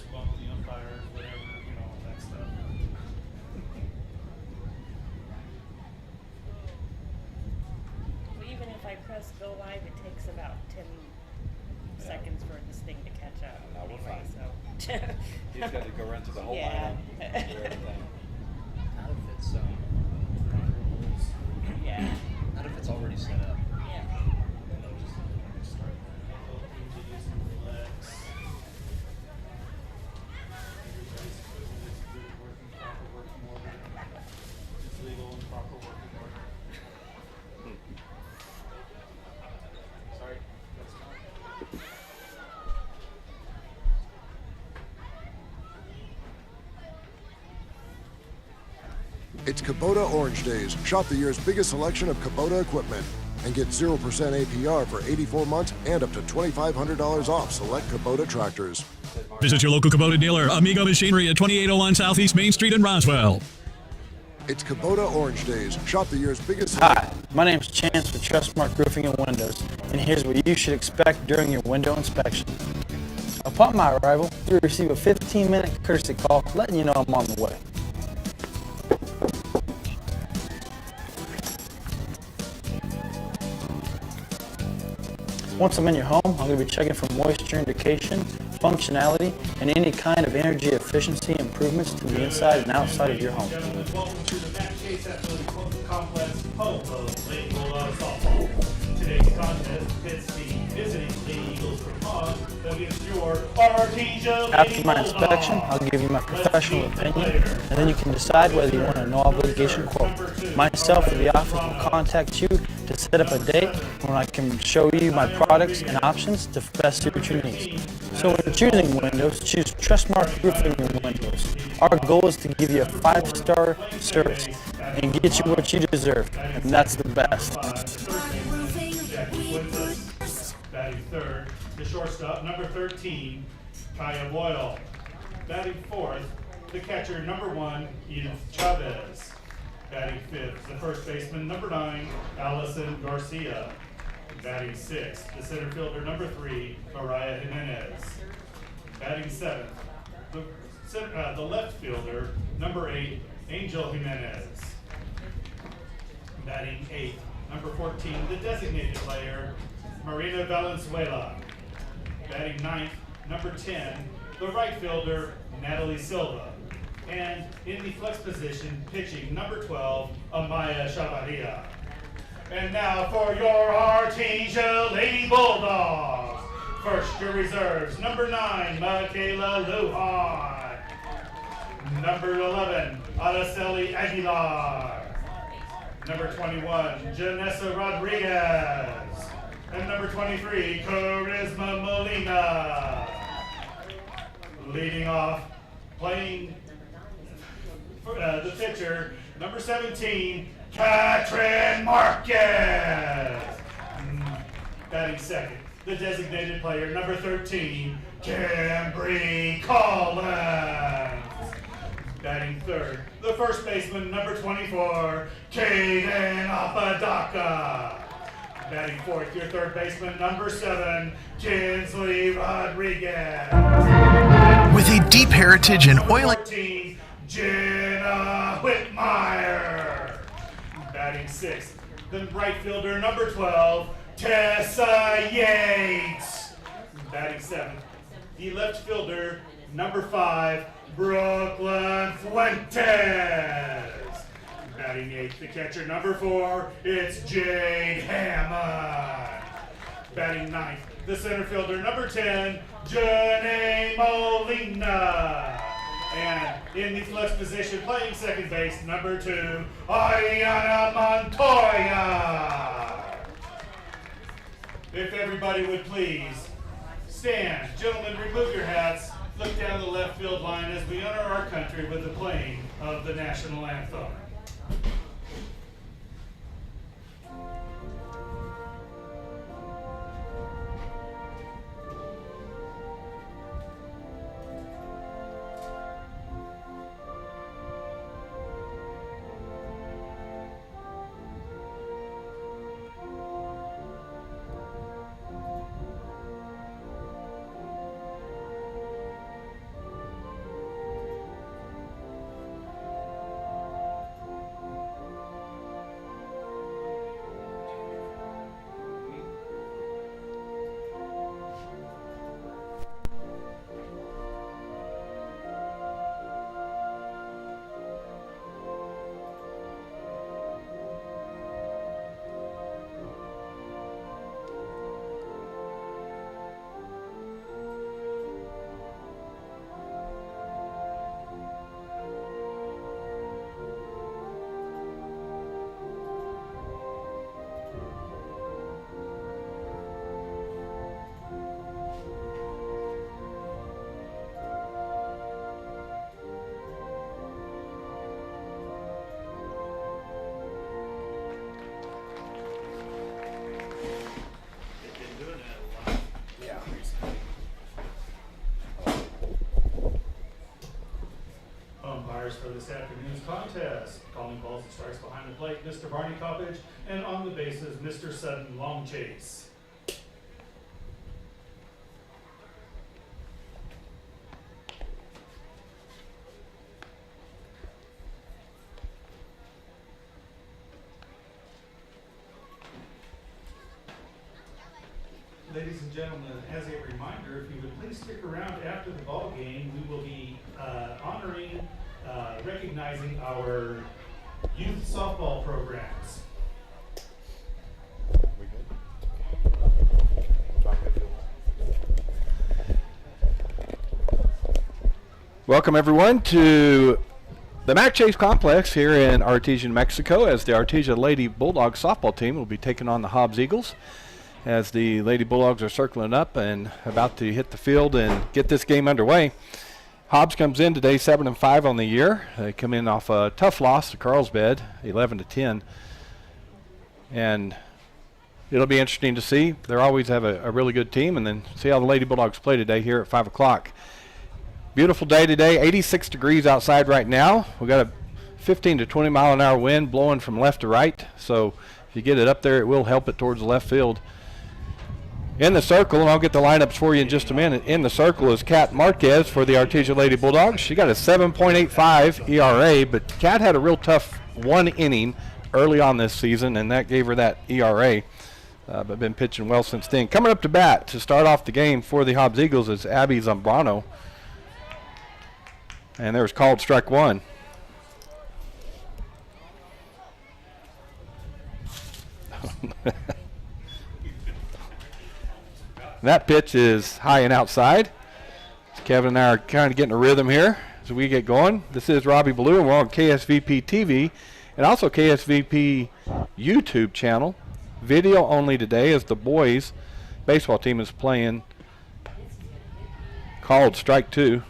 fist bump with the umpires, whatever, you know, all that stuff. Well, even if I press go live, it takes about 10 seconds for this thing to catch up. No, we're Anyway, fine. so. He's got to go run through the whole Yeah. lineup. Do everything. Not if it's Yeah. not if it's already set up. Yeah. Just start Relax. Everybody's equipment is good, working, proper working order. It's legal and proper working order. Sorry, that's fine. It's Kubota Orange Days. Shop the year's biggest selection of Kubota equipment and get 0% APR for 84 months and up to $2,500 off select Kubota tractors. Visit your local Kubota dealer, Amigo Machinery at 2801 Southeast Main Street in Roswell. It's Kubota Orange Days. Shop the year's biggest... Hi, my name is Chance with Trustmark Roofing and Windows, and here's what you should expect during your window inspection. Upon my arrival, you'll receive a 15-minute courtesy call letting you know I'm on the way. Once I'm in your home, I'm going to be checking for moisture indication, functionality, and any kind of energy efficiency improvements to the inside and outside of your home. Gentlemen, welcome to the Matt Chase Athletic Complex home of Lady Bulldogs Softball. Today's contest pits the visiting Lady Eagles from Hobbs against your Artesia Lady After my inspection, I'll give you my professional opinion, and then you can decide whether you want a no-obligation quote. Myself or the office will contact you to set up a date when I can show you my products and options to best suit your needs. So when choosing windows, choose Trustmark Roofing and Windows. Our goal is to give you a 5-star service and get you what you deserve, and that's the best. Batting third, the shortstop, number 13, Kaya Boyle. Batting fourth, the catcher, number 1, Edith Chavez. Batting fifth, the first baseman, number 9, Allison Garcia. Batting sixth, the center fielder, number 3, Mariah Jimenez. Batting seventh, the left fielder, number 8, Angel Jimenez. Batting eighth, number 14, the designated player, Marina Valenzuela. Batting ninth, number 10, the right fielder, Natalie Silva. And in the flex position, pitching number 12, Amaya Chavarria. And now for your Artesia Lady Bulldogs. First, your reserves, number 9, Michaela Lujan. Number 11, Araceli Aguilar. Number 21, Janessa Rodriguez. And number 23, Charisma Molina. Leading off, playing the pitcher, number 17, Katrin Marquez. Batting second, the designated player, number 13, Cambry Collins. Batting third, the first baseman, number 24, Kaden Apodaca. Batting fourth, your third baseman, number 7, Kinsley Rodriguez. With a deep heritage in oil and 14, Jenna Whitmire. Batting sixth, the right fielder, number 12, Tessa Yates. Batting seventh, the left fielder, number 5, Brooklyn Fuentes. Batting eighth, the catcher, number 4, it's Jade Hammond. Batting ninth, the center fielder, number 10, Janae Molina. And in the flex position, playing second base, number 2, Ayana Montoya. If everybody would please stand. Gentlemen, remove your hats. Look down the left field line as we honor our country with the playing of the national anthem. umpires for this afternoon's contest. Calling balls and strikes behind the plate, Mr. Barney Coppage, and on the bases, Mr. Sutton Longchase. Ladies and gentlemen, as a reminder, if you would please stick around after the ball game, we will be honoring, recognizing our youth softball programs. Welcome everyone to the Mac Chase Complex here in Artesia, Mexico, as the Artesia Lady Bulldogs softball team will be taking on the Hobbs Eagles, as the Lady Bulldogs are circling up and about to hit the field and get this game underway. Hobbs comes in today 7-5 on the year. They come in off a tough loss to Carlsbad, 11-10. And it'll be interesting to see. They always have a really good team, and then see how the Lady Bulldogs play today here at 5 o'clock. Beautiful day today, 86 degrees outside right now. We've got a 15 to 20 mile an hour wind blowing from left to right. So if you get it up there, it will help it towards the left field. In the circle, and I'll get the lineups for you in just a minute. In the circle is Kat Marquez for the Artesia Lady Bulldogs. She got a 7.85 ERA, but Kat had a real tough one inning early on this season, and that gave her that ERA. But been pitching well since then. Coming up to bat to start off the game for the Hobbs Eagles is Abby Zambrano. And there's called strike one. That pitch is high and outside. Kevin and I are kind of getting a rhythm here as we get going. This is Robbie Ballou, and we're on KSVP TV and also KSVP YouTube channel. Video only today as the boys baseball team is playing called strike two.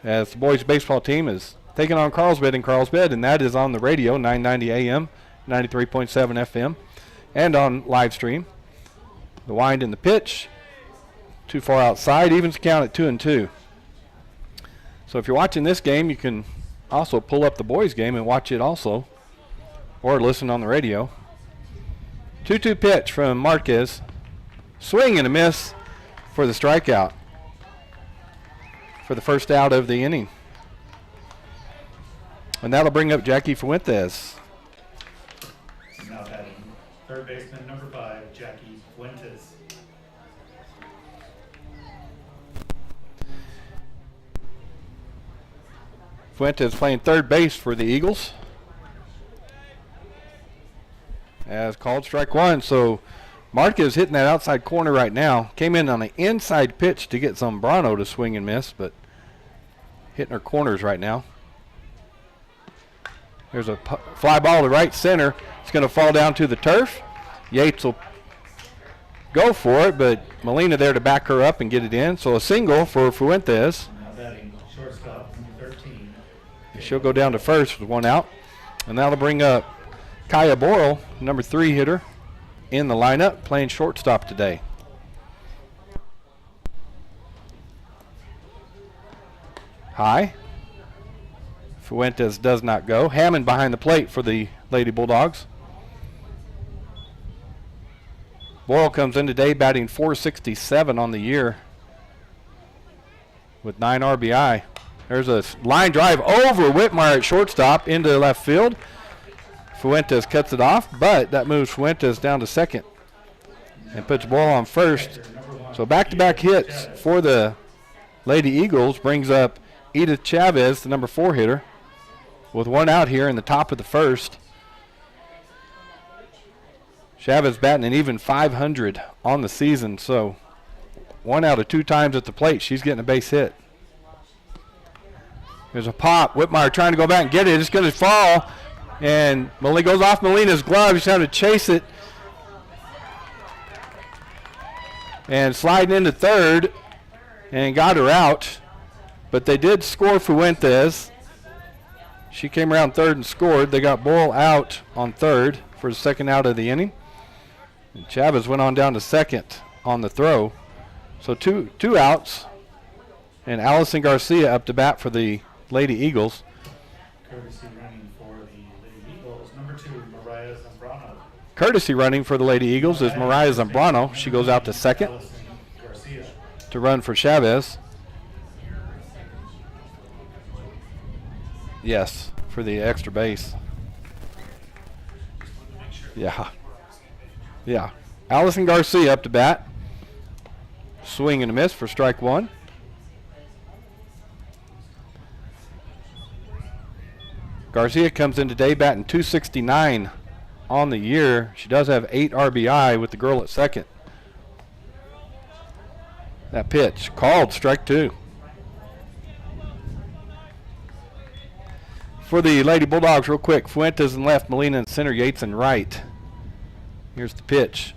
As the boys baseball team is taking on Carlsbad in Carlsbad, and that is on the radio, 990 AM, 93.7 FM, and on live stream. The wind and the pitch, too far outside, evens count at 2-2. So if you're watching this game, you can also pull up the boys' game and watch it also, or listen on the radio. 2-2 pitch from Marquez. Swing and a miss for the strikeout for the first out of the inning. And that'll bring up Jackie Fuentes. Now batting third baseman number 5, Jackie Fuentes. Fuentes playing third base for the Eagles. As called strike one. So Marquez hitting that outside corner right now. Came in on an inside pitch to get Zambrano to swing and miss, but hitting her corners right now. There's a fly ball to right center. It's going to fall down to the turf. Yates will go for it, but Molina there to back her up and get it in. So a single for Fuentes. Now batting shortstop number 13. She'll go down to first with one out. And that'll bring up Kaya Boral, number 3 hitter, in the lineup, playing shortstop today. High. Fuentes does not go. Hammond behind the plate for the Lady Bulldogs. Boral comes in today batting .467 on the year with 9 RBI. There's a line drive over Whitmire at shortstop into left field. Fuentes cuts it off, but that moves Fuentes down to second and puts Boral on first. So back-to-back hits for the Lady Eagles brings up Edith Chavez, the number 4 hitter, with one out here in the top of the first. Chavez batting an even .500 on the season, so 1 out of 2 times at the plate, she's getting a base hit. There's a pop. Whitmire trying to go back and get it. It's going to fall, and Molina goes off Molina's glove. He's trying to chase it. And sliding into third and got her out. But they did score Fuentes. She came around third and scored. They got Boral out on third for the second out of the inning. And Chavez went on down to second on the throw. So two outs. And Allison Garcia up to bat for the Lady Eagles. Courtesy running for the Lady Eagles, number 2, Mariah Zambrano. Courtesy running for the Lady Eagles is Mariah Zambrano. She goes out to second Allison Garcia. to run for Chavez. Yes, for the extra base. Yeah. Yeah. Allison Garcia up to bat. Swing and a miss for strike 1. Garcia comes in today batting .269 on the year. She does have 8 RBI with the girl at second. That pitch called strike 2. For the Lady Bulldogs, real quick, Fuentes in left, Molina in center, Yates in right. Here's the pitch.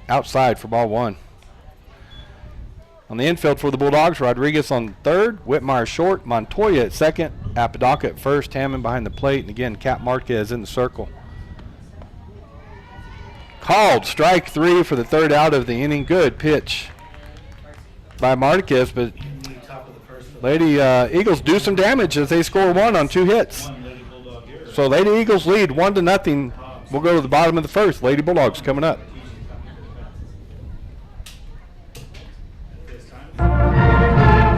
Outside for ball 1. On the infield for the Bulldogs, Rodriguez on third, Whitmire short, Montoya at second, Apodaca at first, Hammond behind the plate, and again, Cap Marquez in the circle. Called strike 3 for the third out of the inning. Good pitch by Marquez, but Lady Eagles do some damage as they score 1 on 2 hits. So Lady Eagles lead 1-0. We'll go to the bottom of the first. Lady Bulldogs coming up.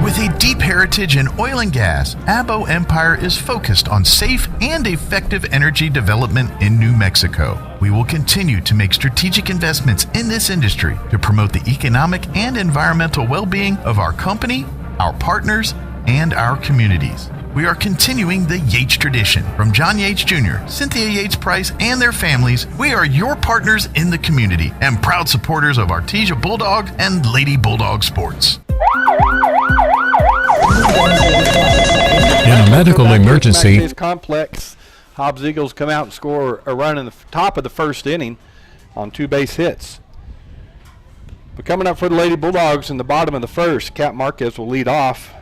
With a deep heritage in oil and gas, Abo Empire is focused on safe and effective energy development in New Mexico. We will continue to make strategic investments in this industry to promote the economic and environmental well-being of our company, our partners, and our communities. We are continuing the Yates tradition. From John Yates Jr., Cynthia Yates Price, and their families, we are your partners in the community and proud supporters of Artesia Bulldog and Lady Bulldog sports. In a medical Back here at the emergency, Max Complex, Hobbs Eagles come out and score a run in the top of the first inning on 2 base hits. But coming up for the Lady Bulldogs in the bottom of the first, Cap Marquez will lead off.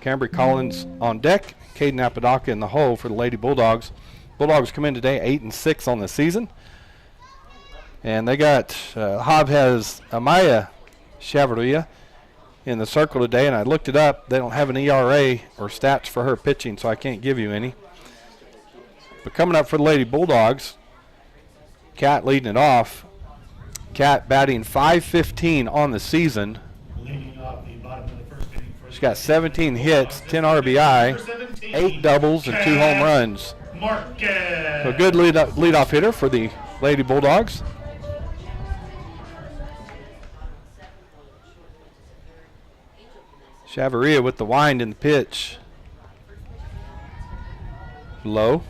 Cambry Collins on deck, Caden Apodaca in the hole for the Lady Bulldogs. Bulldogs come in today 8-6 on the season. And they got, Hobbs has Amaya Chavarria in the circle today, and I looked it up. They don't have an ERA or stats for her pitching, so I can't give you any. But coming up for the Lady Bulldogs, Cat leading it off. Cat batting .515 on the season. Leading off the bottom of the first inning for She's got 17 hits, 10 RBI, 8 doubles, and 2 home runs. Marquez. A good leadoff hitter for the Lady Bulldogs. Chavarria with the wind in the pitch. Low.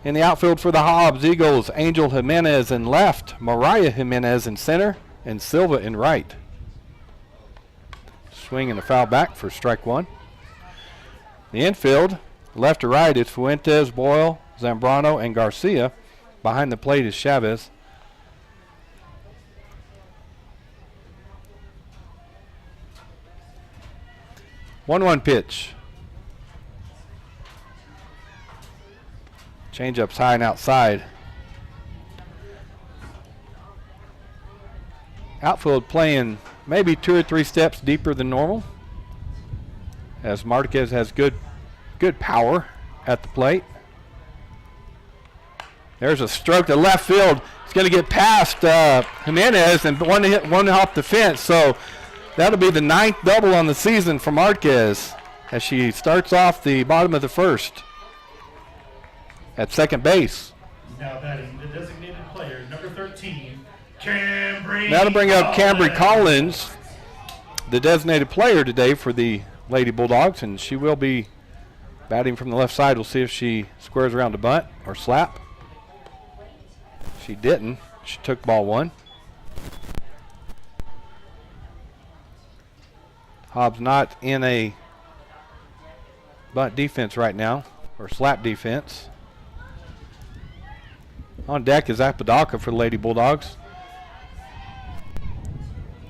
In the outfield for the Hobbs Eagles, Angel Jimenez in left, Mariah Jimenez in center, and Silva in right. Swing and a foul back for strike 1. The infield, left to right, is Fuentes, Boyle, Zambrano, and Garcia. Behind the plate is Chavez. 1-1 pitch. Change-up's high and outside. Outfield playing maybe 2 or 3 steps deeper than normal, as Marquez has good power at the plate. There's a stroke to left field. It's going to get past Jimenez and one off the fence. So that'll be the 9th double on the season for Marquez as she starts off the bottom of the first at second base. Now batting the designated player, number 13, Cambry. That'll bring up Cambry Collins, the designated player today for the Lady Bulldogs, and she will be batting from the left side. We'll see if she squares around to bunt or slap. She didn't. She took ball 1. Hobbs not in a bunt defense right now, or slap defense. On deck is Apodaca for the Lady Bulldogs.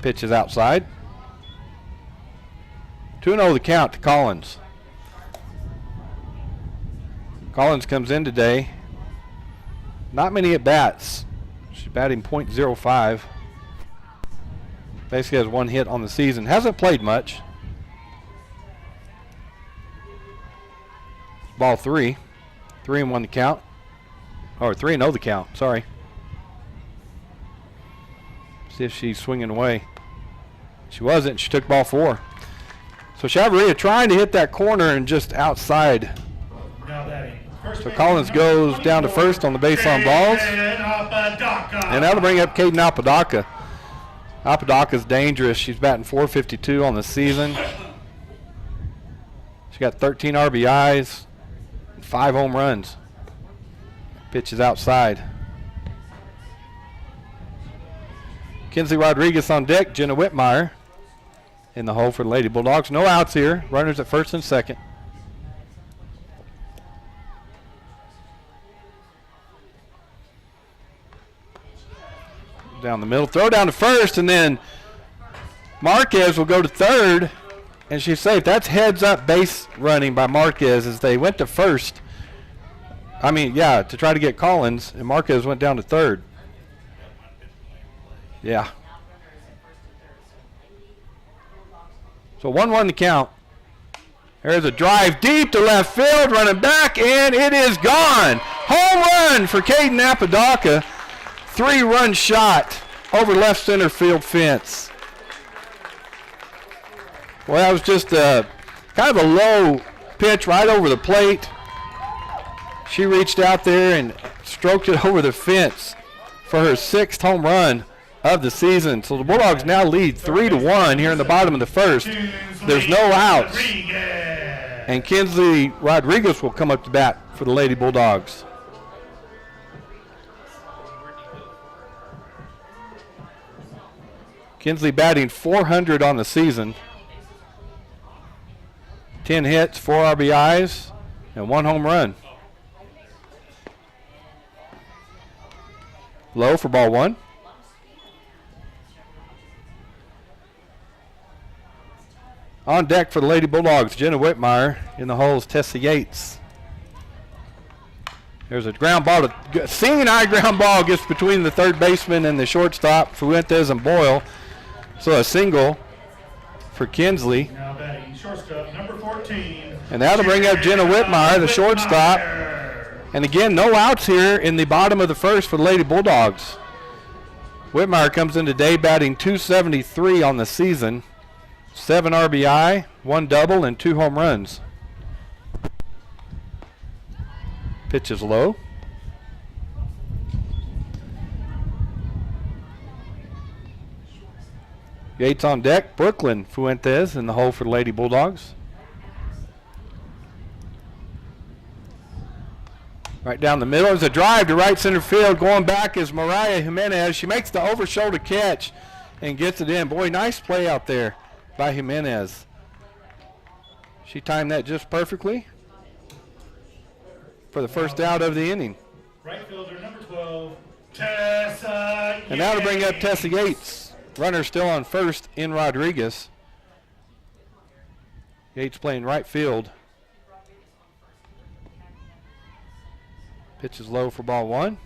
Pitch is outside. 2-0 the count to Collins. Collins comes in today. Not many at bats. She's batting .05. Basically has 1 hit on the season. Hasn't played much. Ball 3. 3-1 the count. Or 3-0 the count, sorry. See if she's swinging away. She wasn't. She took ball 4. So Chavaria trying to hit that corner and just outside. So Collins goes down to first on the base on balls. And that'll bring up Caden Apodaca. Apodaca's dangerous. She's batting .452 on the season. She got 13 RBIs, 5 home runs. Pitch is outside. Kinsley Rodriguez on deck. Jenna Whitmire in the hole for the Lady Bulldogs. No outs here. Runners at first and second. Down the middle. Throw down to first, and then Marquez will go to third, and she's safe. That's heads-up base running by Marquez as they went to first. To try to get Collins, and Marquez went down to third. Yeah. So 1-1 the count. There's a drive deep to left field, running back, and it is gone. Home run for Caden Apodaca. 3-run shot over left center field fence. Well, that was just kind of a low pitch right over the plate. She reached out there and stroked it over the fence for her 6th home run of the season. So the Bulldogs now lead 3-1 here in the bottom of the first. There's no outs. And Kinsley Rodriguez will come up to bat for the Lady Bulldogs. Kinsley batting .400 on the season. 10 hits, 4 RBIs, and 1 home run. Low for ball 1. On deck for the Lady Bulldogs, Jenna Whitmire. In the hole is Tessa Yates. There's a ground ball, seeing eye ground ball gets between the third baseman and the shortstop, Fuentes and Boyle. So a single for Kinsley. Now batting shortstop, number 14. And that'll bring up Jenna Whitmire, the shortstop. And again, no outs here in the bottom of the first for the Lady Bulldogs. Whitmire comes in today batting .273 on the season. 7 RBI, 1 double, and 2 home runs. Pitch is low. Yates on deck. Brooklyn Fuentes in the hole for the Lady Bulldogs. Right down the middle is a drive to right center field. Going back is Mariah Jimenez. She makes the over shoulder catch and gets it in. Boy, nice play out there by Jimenez. She timed that just perfectly for the first out of the inning. Right fielder, number 12, Tessa Yates. And now to bring up Tessa Yates. Runner still on first in Rodriguez. Yates playing right field. Pitch is low for ball 1.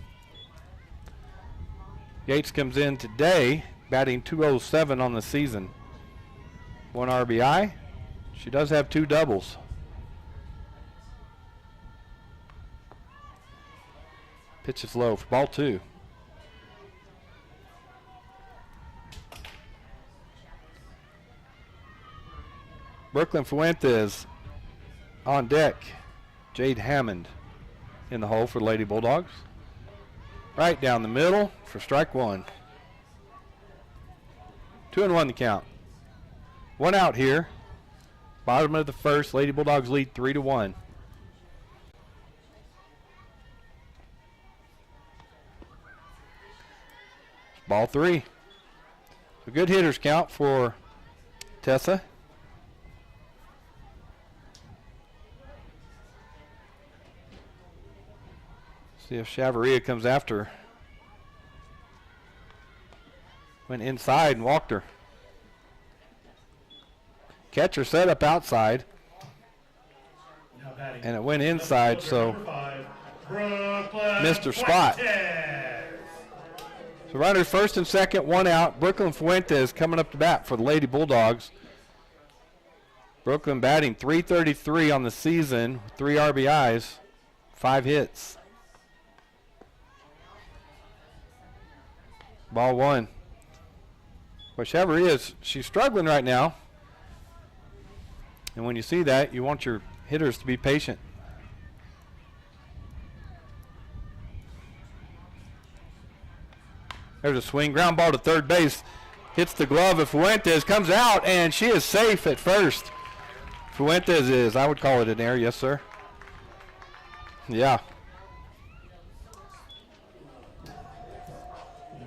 Yates comes in today batting .207 on the season. 1 RBI. She does have 2 doubles. Pitch is low for ball 2. Brooklyn Fuentes on deck. Jade Hammond in the hole for Lady Bulldogs. Right down the middle for strike 1. 2-1 the count. 1 out here. Bottom of the first. Lady Bulldogs lead 3-1. Ball 3. A good hitters count for Tessa. See if Chavaria comes after her. Went inside and walked her. Catcher set up outside. And it went inside, so Mr. Spot. So runners first and second, one out. Brooklyn Fuentes coming up to bat for the Lady Bulldogs. Brooklyn batting .333 on the season, 3 RBIs, 5 hits. Ball one. Whichever is, she's struggling right now. And when you see that, you want your hitters to be patient. There's a swing, ground ball to third base. Hits the glove of Fuentes, comes out, and she is safe at first. Fuentes is, I would call it an error, yes sir. Yeah.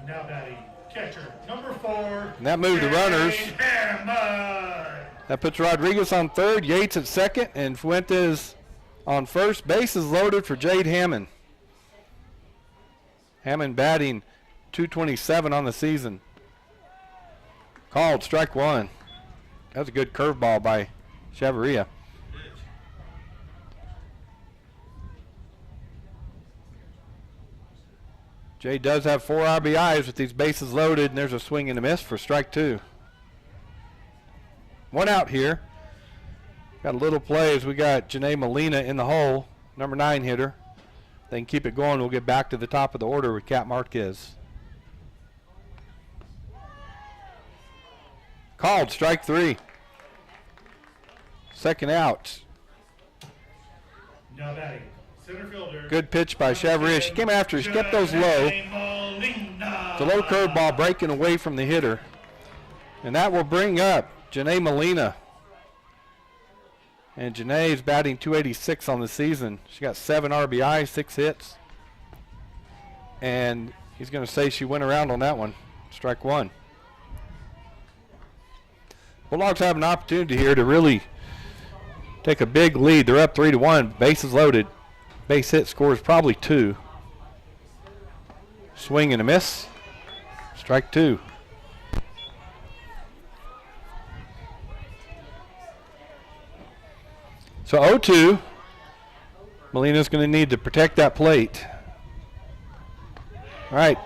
Now batting catcher number 4. And that moved the runners. Hammond. That puts Rodriguez on third, Yates at second, and Fuentes on first. Bases loaded for Jade Hammond. Hammond batting .227 on the season. Called strike one. That was a good curveball by Chavarria. Jay does have 4 RBIs with these bases loaded, and there's a swing and a miss for strike 2. One out here. Got a little play as we got Janae Molina in the hole, number 9 hitter. They can keep it going. We'll get back to the top of the order with Kat Marquez. Called strike 3. Second out. Now batting center fielder. Good pitch by Chavarria. She came after her. She kept those low. The low curveball breaking away from the hitter. And that will bring up Janae Molina. And Janae is batting .286 on the season. She got 7 RBIs, 6 hits. And he's going to say she went around on that one. Strike 1. Bulldogs have an opportunity here to really take a big lead. They're up 3-1. Bases loaded. Base hit score is probably 2. Swing and a miss. Strike 2. So 0-2. Molina's going to need to protect that plate. All right.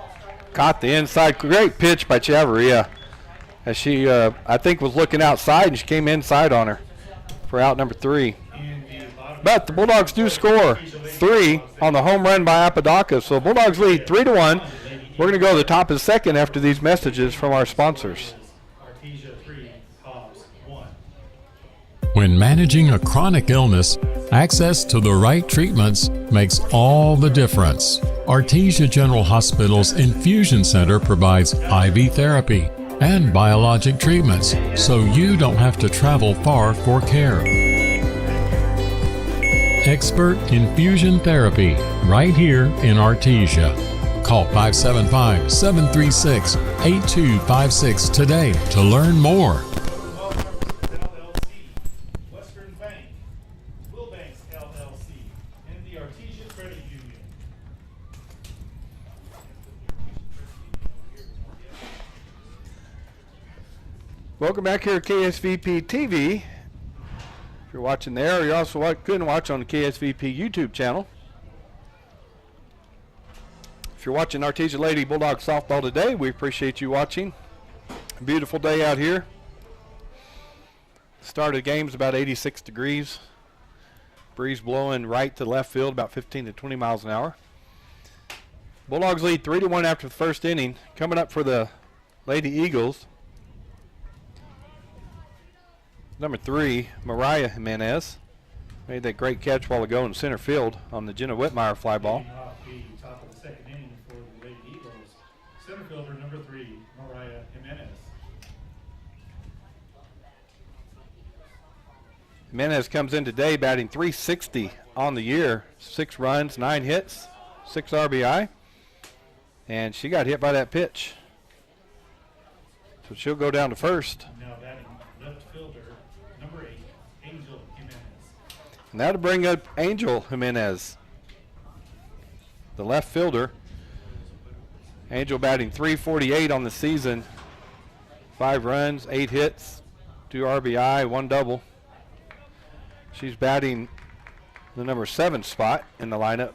Caught the inside. Great pitch by Chavarria. As she, I think, was looking outside, and she came inside on her for out number 3. But the Bulldogs do score 3 on the home run by Apodaca. So Bulldogs lead 3-1. We're going to go to the top of the second after these messages from our sponsors. When managing a chronic illness, access to the right treatments makes all the difference. Artesia General Hospital's Infusion Center provides IV therapy and biologic treatments, so you don't have to travel far for care. Expert infusion therapy right here in Artesia. Call 575-736-8256 today to learn more. Welcome back here at KSVP TV. If you're watching there, or you also couldn't watch on the KSVP YouTube channel. If you're watching Artesia Lady Bulldog Softball today, we appreciate you watching. A beautiful day out here. Start of the game's about 86 degrees. Breeze blowing right to left field, about 15 to 20 miles an hour. Bulldogs lead 3-1 after the first inning. Coming up for the Lady Eagles, number 3, Mariah Jimenez. Made that great catch while ago in center field on the Jenna Whitmire fly ball. Off the top of the second inning for the Lady Eagles, center fielder number 3, Mariah Jimenez. Jimenez comes in today batting .360 on the year. 6 runs, 9 hits, 6 RBI. And she got hit by that pitch. So she'll go down to first. Now batting left fielder number 8, Angel Jimenez. And that'll bring up Angel Jimenez, the left fielder. Angel batting .348 on the season. 5 runs, 8 hits, 2 RBI, 1 double. She's batting the number 7 spot in the lineup.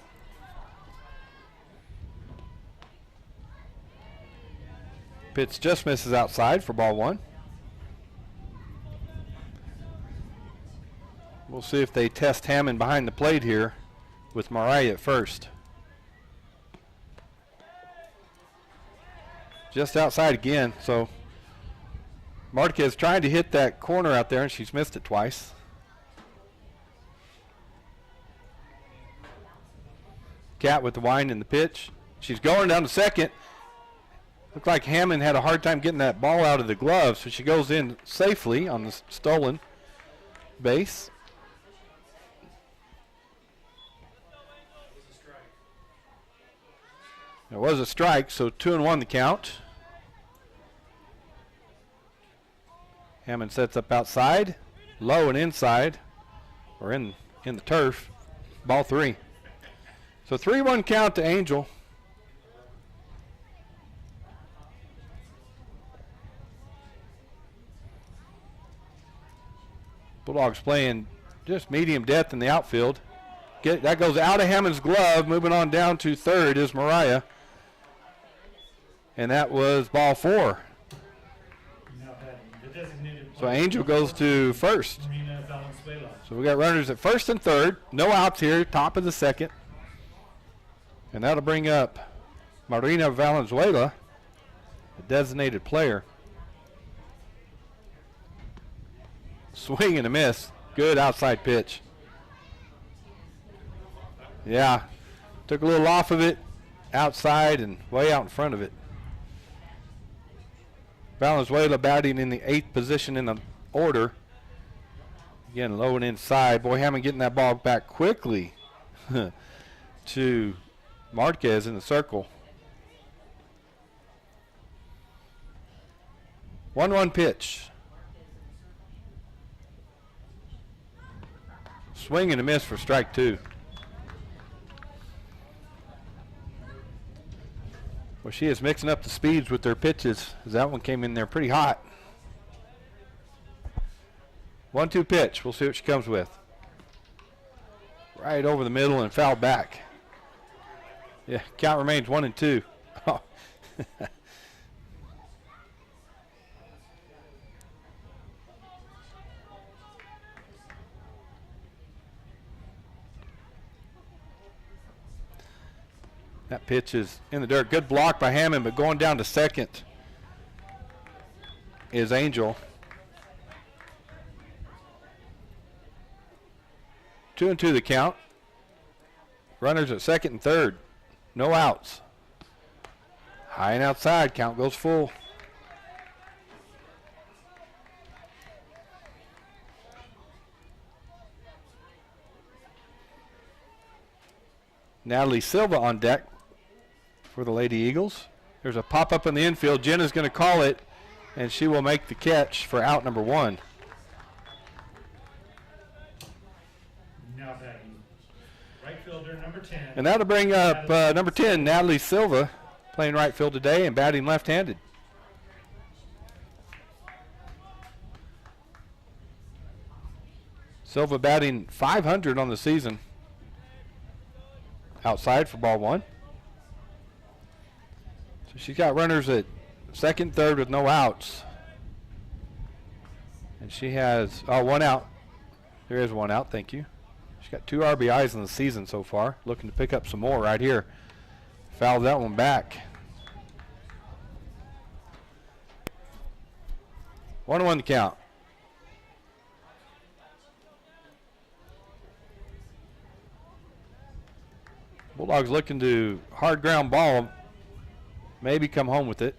Pitch just misses outside for ball 1. We'll see if they test Hammond behind the plate here with Mariah at first. Just outside again, so Marquez trying to hit that corner out there, and she's missed it twice. Cat with the wind and the pitch. She's going down to second. Looked like Hammond had a hard time getting that ball out of the glove, so she goes in safely on the stolen base. It was a strike, so 2-1 the count. Hammond sets up outside, low and inside, or in the turf. Ball 3. So 3-1 count to Angel. Bulldogs playing just medium depth in the outfield. That goes out of Hammond's glove. Moving on down to third is Mariah. And that was ball 4. So Angel goes to first. So we got runners at first and third. No outs here, top of the second. And that'll bring up Marina Valenzuela, the designated player. Swing and a miss. Good outside pitch. Yeah, took a little off of it, outside and way out in front of it. Valenzuela batting in the 8th position in the order. Again, low and inside. Boy, Hammond getting that ball back quickly to Marquez in the circle. 1-1 pitch. Swing and a miss for strike 2. Well, she is mixing up the speeds with their pitches, as that one came in there pretty hot. 1-2 pitch. We'll see what she comes with. Right over the middle and foul back. Yeah, count remains 1-2. Oh. That pitch is in the dirt. Good block by Hammond, but going down to second is Angel. 2-2 the count. Runners at second and third. No outs. High and outside. Count goes full. Natalie Silva on deck for the Lady Eagles. There's a pop-up in the infield. Jenna's going to call it, and she will make the catch for out number 1. Now batting right fielder number 10. And that'll bring up number 10, Natalie Silva, playing right field today and batting left-handed. Silva batting .500 on the season. Outside for ball 1. So she's got runners at second, third with no outs. And she has 1 out. There is 1 out, thank you. She's got 2 RBIs in the season so far. Looking to pick up some more right here. Fouled that one back. 1-1 the count. Bulldogs looking to hard ground ball, maybe come home with it.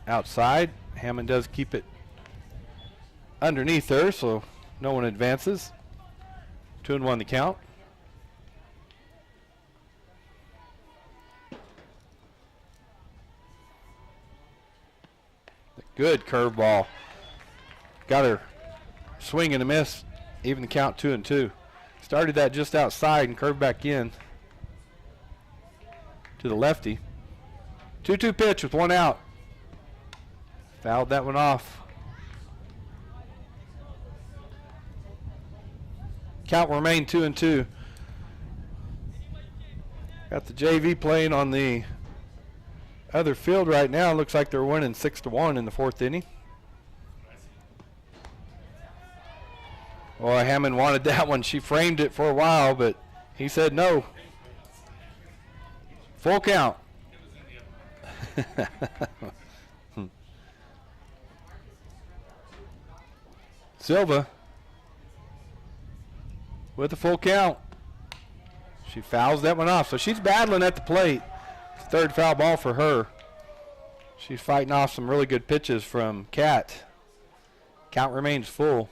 Outside, Hammond does keep it underneath her, so no one advances. 2-1 the count. Good curveball. Got her swing and a miss, even the count 2-2. Started that just outside and curved back in to the lefty. 2-2 pitch with 1 out. Fouled that one off. Count remained 2-2. Got the JV playing on the other field right now, looks like they're winning 6-1 in the 4th inning. Well, Hammond wanted that one. She framed it for a while, but he said no. Full count. Silva with the full count. She fouls that one off. So she's battling at the plate. Third foul ball for her. She's fighting off some really good pitches from Kat. Count remains full.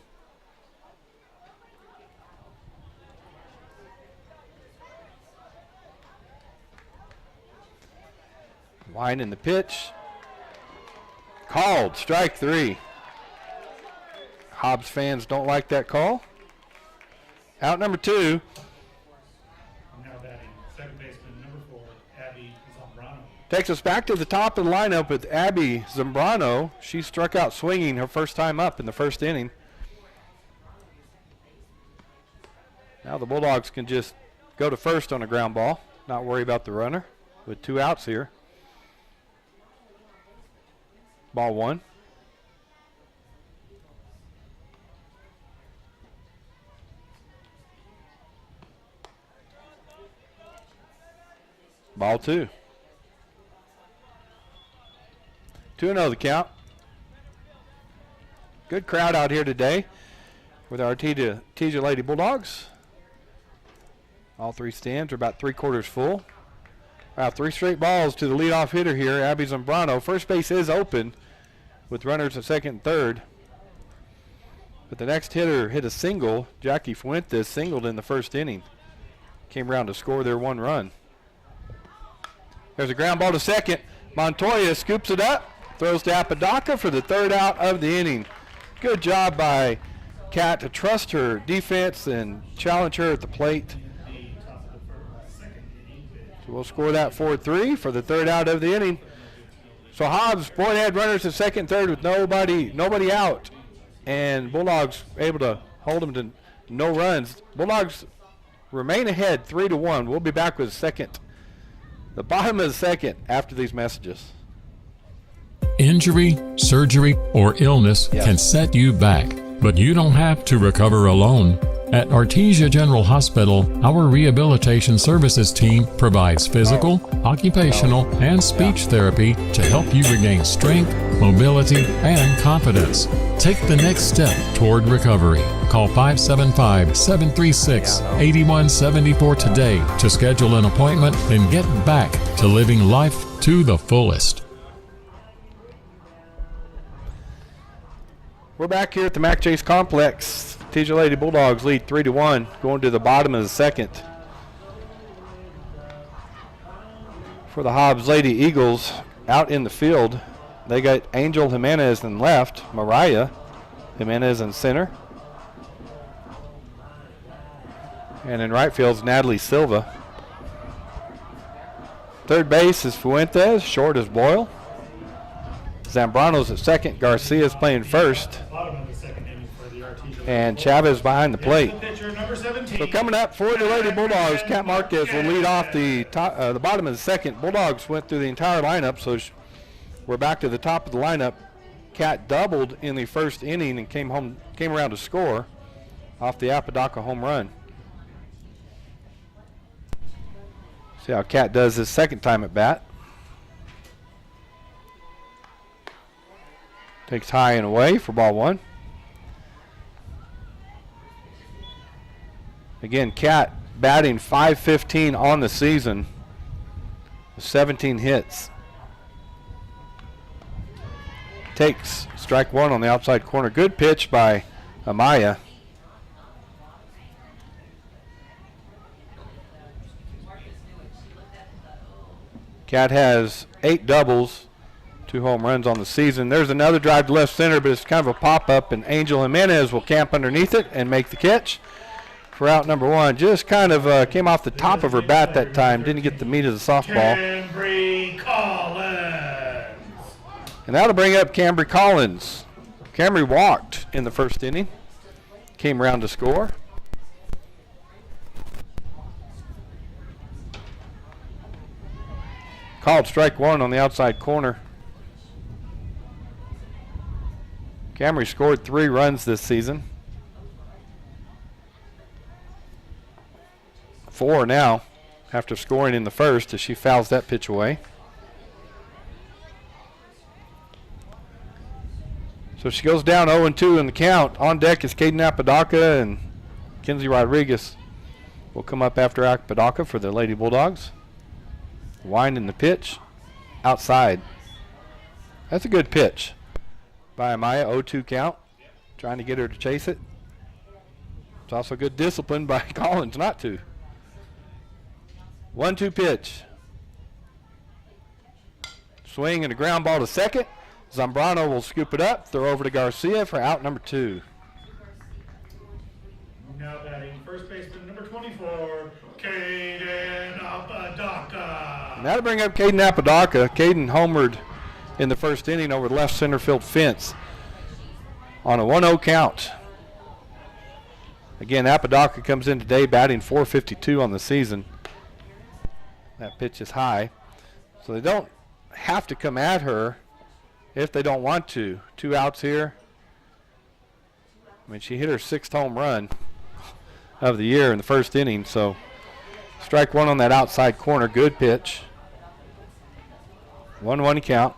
Winding the pitch. Called. Strike 3. Hobbs fans don't like that call. Out number 2. Now batting, second baseman number 4, Abby Zambrano. Takes us back to the top of the lineup with Abby Zambrano. She struck out swinging her first time up in the 1st inning. Now the Bulldogs can just go to first on a ground ball, not worry about the runner with 2 outs here. Ball 1. Ball 2. 2-0 the count. Good crowd out here today with our Artesia Lady Bulldogs. All 3 stands are about 3/4 full. 3 straight balls to the leadoff hitter here, Abby Zambrano. First base is open with runners at second and third. But the next hitter hit a single. Jackie Fuentes singled in the 1st inning. Came around to score their 1 run. There's a ground ball to second. Montoya scoops it up, throws to Apodaca for the 3rd out of the inning. Good job by Kat to trust her defense and challenge her at the plate. So we'll score that 4-3 for the 3rd out of the inning. So Hobbs, Boyd had runners at second and third with nobody out. And Bulldogs able to hold them to no runs. Bulldogs remain ahead 3-1. We'll be back with the bottom of the second after these messages. Injury, surgery, or illness can set you back, but you don't have to recover alone. At Artesia General Hospital, our rehabilitation services team provides physical, occupational, and speech therapy to help you regain strength, mobility, and confidence. Take the next step toward recovery. Call 575-736-8174 today to schedule an appointment and get back to living life to the fullest. We're back here at the Mac Chase Complex. Artesia Lady Bulldogs lead 3-1, going to the bottom of the second. For the Hobbs Lady Eagles, out in the field, they got Angel Jimenez in left, Mariah Jimenez in center. And in right field is Natalie Silva. Third base is Fuentes, short is Boyle. Zambrano's at second, Garcia's playing first. Bottom of the second inning for the Artesia. And Chavez behind the plate. Pitcher number 17. So coming up for the Lady Bulldogs, Kat Marquez will lead off the bottom of the second. Bulldogs went through the entire lineup, so we're back to the top of the lineup. Kat doubled in the 1st inning and came around to score off the Apodaca home run. See how Kat does his 2nd time at bat. Takes high and away for ball 1. Again, Kat batting .515 on the season, 17 hits. Takes strike 1 on the outside corner. Good pitch by Amaya. Kat has 8 doubles, 2 home runs on the season. There's another drive to left center, but it's kind of a pop-up, and Angel Jimenez will camp underneath it and make the catch for out number 1. Just kind of came off the top of her bat that time. Didn't get the meat of the softball. Cambry Collins. And that'll bring up Cambry Collins. Cambry walked in the 1st inning. Came around to score. Called strike one on the outside corner. Camry scored 3 runs this season. 4 now after scoring in the first as she fouls that pitch away. So she goes down 0-2 in the count. On deck is Caden Apodaca, and Kenzie Rodriguez will come up after Apodaca for the Lady Bulldogs. Winding the pitch outside. That's a good pitch by Amaya. 0-2 count. Trying to get her to chase it. It's also good discipline by Collins not to. 1-2 pitch. Swing and a ground ball to second. Zambrano will scoop it up, throw over to Garcia for out number 2. Now batting first baseman number 24, Caden Apodaca. Now to bring up Caden Apodaca. Caden homered in the first inning over the left center field fence on a 1-0 count. Again, Apodaca comes in today batting .452 on the season. That pitch is high. So they don't have to come at her if they don't want to. 2 outs here. I mean, she hit her 6th home run of the year in the first inning, so strike one on that outside corner. Good pitch. 1-1 count.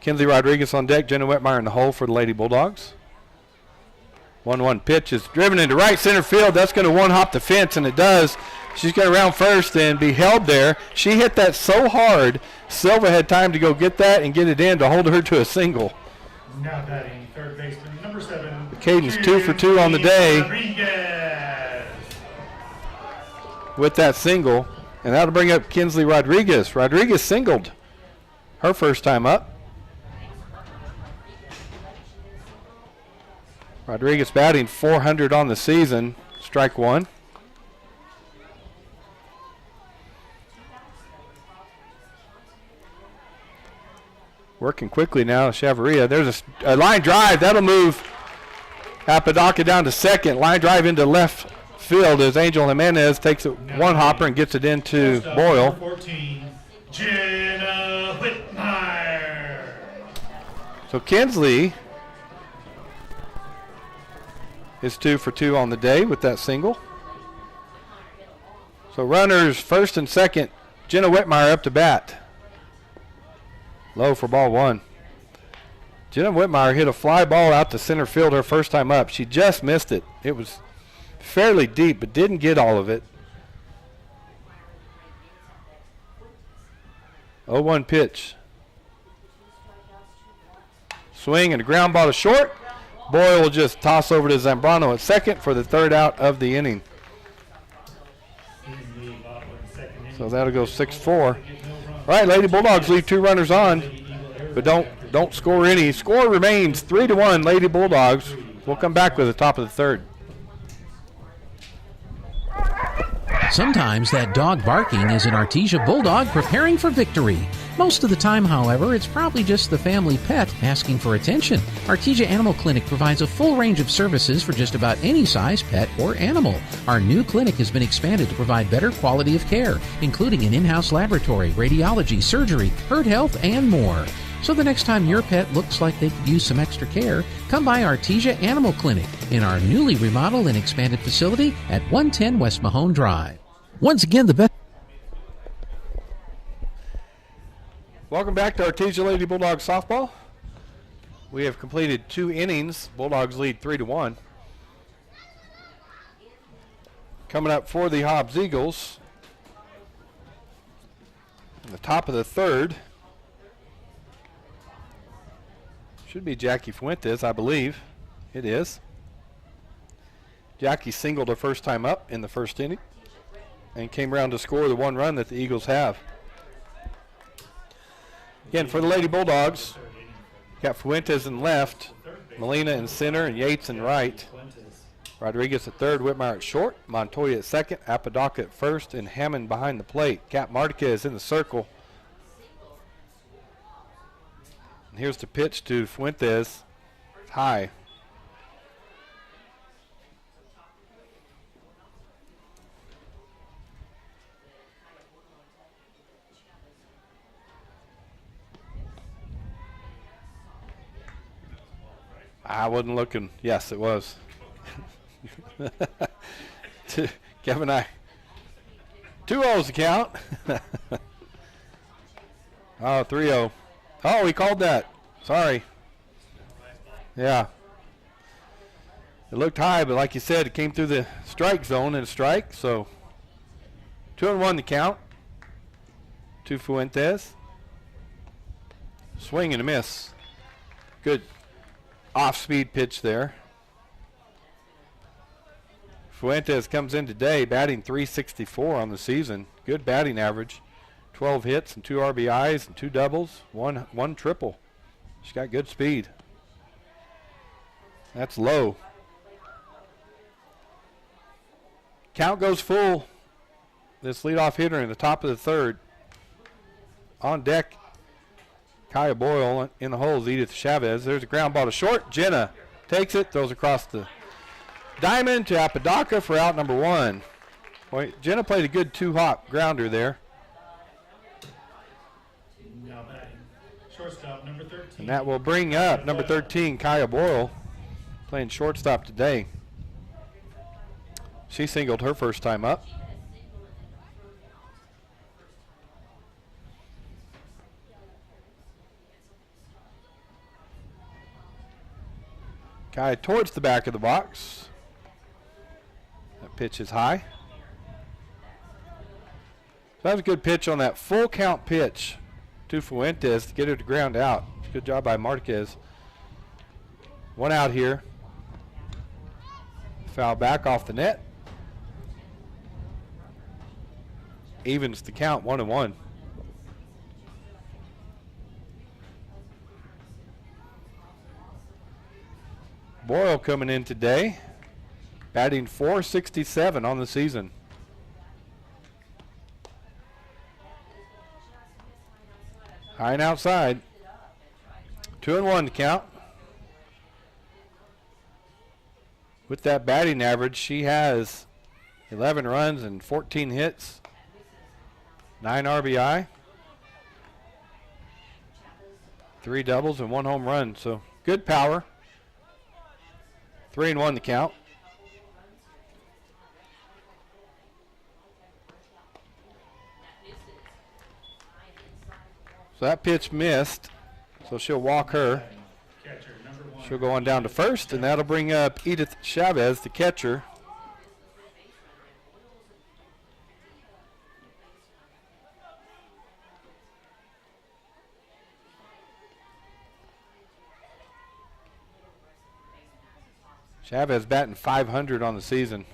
Kenzie Rodriguez on deck. Jenna Whitmire in the hole for the Lady Bulldogs. 1-1 pitch is driven into right center field. That's going to one-hop the fence, and it does. She's going to round first and be held there. She hit that so hard, Silva had time to go get that and get it in to hold her to a single. Now batting third baseman number 7. Caden's 2 for 2 on the day Rodriguez. with that single, and that'll bring up Kinsley Rodriguez. Rodriguez singled her first time up. Rodriguez batting .400 on the season. Strike one. Working quickly now, Chavarria. There's a line drive. That'll move Apodaca down to second. Line drive into left field as Angel Jimenez takes it one hopper and gets it into Boyle. 14, Jenna Whitmire. So Kinsley is 2 for 2 on the day with that single. So runners first and second. Jenna Whitmire up to bat. Low for ball 1. Jenna Whitmire hit a fly ball out to center field her first time up. She just missed it. It was fairly deep, but didn't get all of it. 0-1 pitch. Swing and a ground ball to short. Boyle will just toss over to Zambrano at second for the 3rd out of the inning. So that'll go 6-4. All right, Lady Bulldogs leave 2 runners on, but don't score any. Score remains 3-1 Lady Bulldogs. We'll come back with the top of the 3rd. Sometimes that dog barking is an Artesia Bulldog preparing for victory. Most of the time, however, it's probably just the family pet asking for attention. Artesia Animal Clinic provides a full range of services for just about any size pet or animal. Our new clinic has been expanded to provide better quality of care, including an in-house laboratory, radiology, surgery, herd health, and more. So the next time your pet looks like they could use some extra care, come by Artesia Animal Clinic in our newly remodeled and expanded facility at 110 West Mahone Drive. Once again, the best. Welcome back to Artesia Lady Bulldogs softball. We have completed 2 innings. Bulldogs lead 3-1. Coming up for the Hobbs Eagles, in the top of the 3rd, should be Jackie Fuentes, I believe. It is. Jackie singled her first time up in the first inning and came around to score the 1 run that the Eagles have. Again, for the Lady Bulldogs, got Fuentes in left, Molina in center, and Yates in right. Rodriguez at third, Whitmire at short, Montoya at second, Apodaca at first, and Hammond behind the plate. Cap Martica is in the circle. And here's the pitch to Fuentes. High. I wasn't looking. Yes, it was. Kevin, 2-0's the count. Oh, 3-0. Oh, he called that. Sorry. Yeah. It looked high, but like you said, it came through the strike zone and a strike. So 2-1 the count to Fuentes. Swing and a miss. Good off-speed pitch there. Fuentes comes in today batting .364 on the season. Good batting average. 12 hits and 2 RBIs and 2 doubles, one triple. She's got good speed. That's low. Count goes full. This leadoff hitter in the top of the third. On deck, Kaya Boyle. In the hole is Edith Chavez. There's a ground ball to short. Jenna takes it, throws across the diamond to Apodaca for out number 1. Boy, Jenna played a good 2-hop grounder there. Now batting shortstop, number 13. And that will bring up number 13, Kaya Boyle, playing shortstop today. She singled her first time up. Kaya towards the back of the box. That pitch is high. So that was a good pitch on that full count pitch to Fuentes to get her to ground out. Good job by Marquez. 1 out here. Foul back off the net. Evens the count, 1-1. Boyle coming in today, batting .467 on the season. High and outside. 2-1 to count. With that batting average, she has 11 runs and 14 hits, 9 RBI, 3 doubles, and 1 home run. So good power. 3-1 the count. So that pitch missed, so she'll walk her. Catcher, number 1. She'll go on down to first, and that'll bring up Edith Chavez, the catcher. Chavez batting .500 on the season.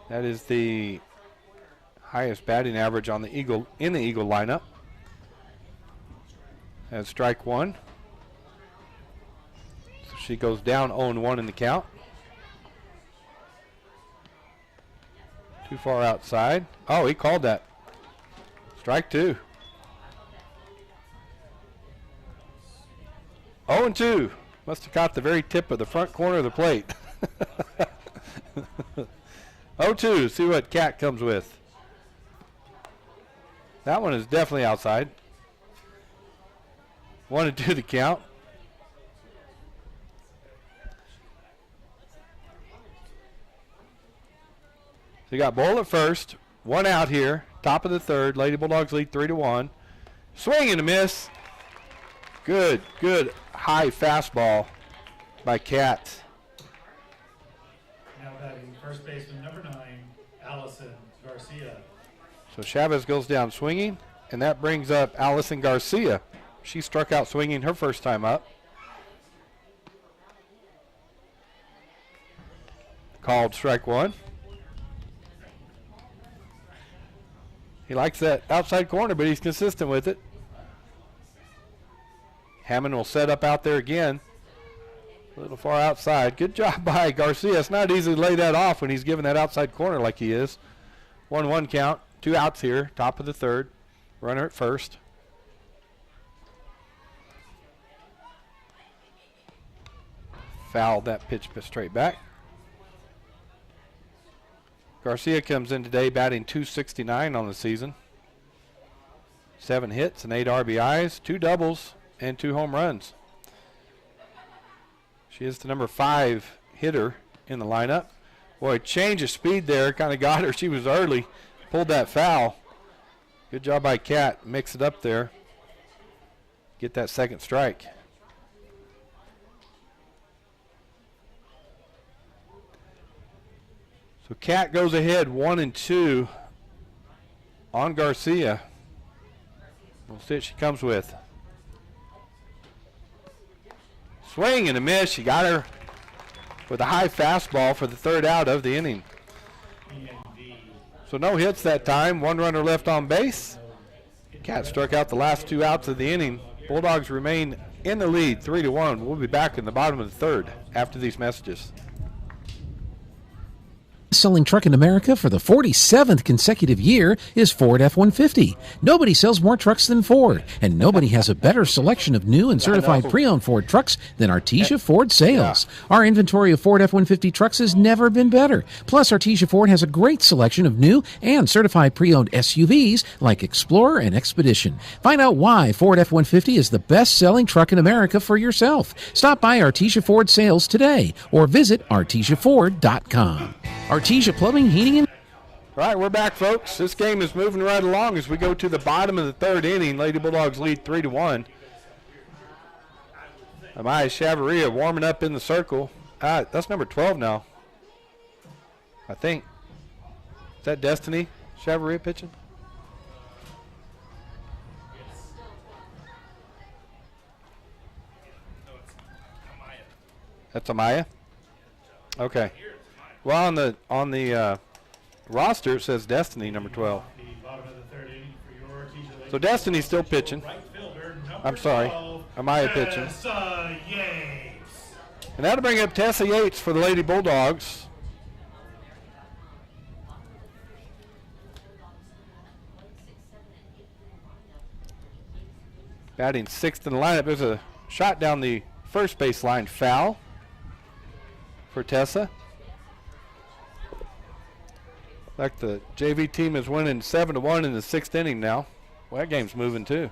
That is the highest batting average on the Eagle lineup. That's strike 1. So she goes down 0-1 in the count. Too far outside. Oh, he called that. Strike 2. 0-2. Must have caught the very tip of the front corner of the plate. 0-2. See what Cat comes with. That one is definitely outside. 1-2 the count. So you got Bowl at first. 1 out here. Top of the third. Lady Bulldogs lead 3-1. Swing and a miss. Good high fastball by Cat. Now batting first baseman, number 9, Allison Garcia. So Chavez goes down swinging, and that brings up Allison Garcia. She struck out swinging her first time up. Called strike 1. He likes that outside corner, but he's consistent with it. Hammond will set up out there again. A little far outside. Good job by Garcia. It's not easy to lay that off when he's given that outside corner like he is. 1-1 count. 2 outs here. Top of the third. Runner at first. Fouled that pitch straight back. Garcia comes in today batting .269 on the season. 7 hits and 8 RBIs, 2 doubles, and 2 home runs. She is the number 5 hitter in the lineup. Boy, change of speed there kind of got her. She was early, pulled that foul. Good job by Kat. Mix it up there. Get that second strike. So Kat goes ahead 1-2 on Garcia. We'll see what she comes with. Swing and a miss. She got her with a high fastball for the third out of the inning. So no hits that time. 1 runner left on base. Kat struck out the last 2 outs of the inning. Bulldogs remain in the lead 3-1. We'll be back in the bottom of the third after these messages. Selling truck in America for the 47th consecutive year is Ford F-150. Nobody sells more trucks than Ford, and nobody has a better selection of new and certified pre-owned Ford trucks than Artesia Ford Sales. Yeah. Our inventory of Ford F-150 trucks has never been better. Plus, Artesia Ford has a great selection of new and certified pre-owned SUVs like Explorer and Expedition. Find out why Ford F-150 is the best-selling truck in America for yourself. Stop by Artesia Ford Sales today or visit artesiaford.com. Artesia Plumbing, Heating, and... All right, we're back, folks. This game is moving right along as we go to the bottom of the third inning. Lady Bulldogs lead 3-1. Amaya Chavarria warming up in the circle. That's number 12 now, I think. Is that Destiny Chavarria pitching? That's Amaya? Okay. Well, on the roster it says Destiny number 12. So Destiny's still pitching. I'm sorry, Amaya pitching. And that'll bring up Tessa Yates for the Lady Bulldogs. Batting 6th in the lineup. There's a shot down the first base line, foul for Tessa. Like the JV team is winning 7-1 in the 6th inning now. Well, that game's moving too.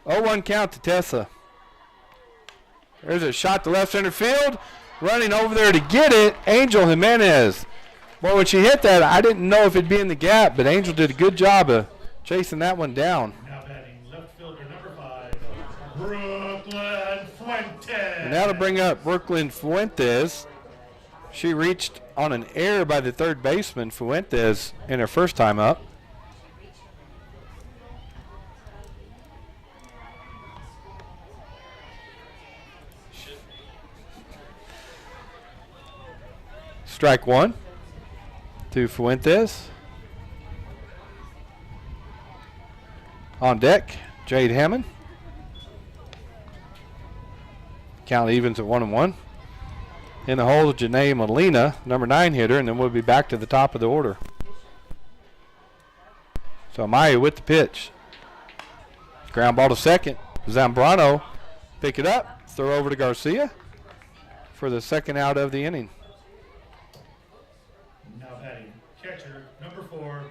0-1 count to Tessa. There's a shot to left center field. Running over there to get it, Angel Jimenez. Well, when she hit that, I didn't know if it'd be in the gap, but Angel did a good job of chasing that one down. Now batting left fielder number 5, Brooklyn Fuentes. And that'll bring up Brooklyn Fuentes. She reached on an error by the third baseman, Fuentes, in her first time up. Strike 1 to Fuentes. On deck, Jade Hammond. Count evens at 1-1. In the hole, Janae Molina, number 9 hitter, and then we'll be back to the top of the order. So Amaya with the pitch. Ground ball to second. Zambrano pick it up, throw over to Garcia for the second out of the inning. Now batting catcher number 4.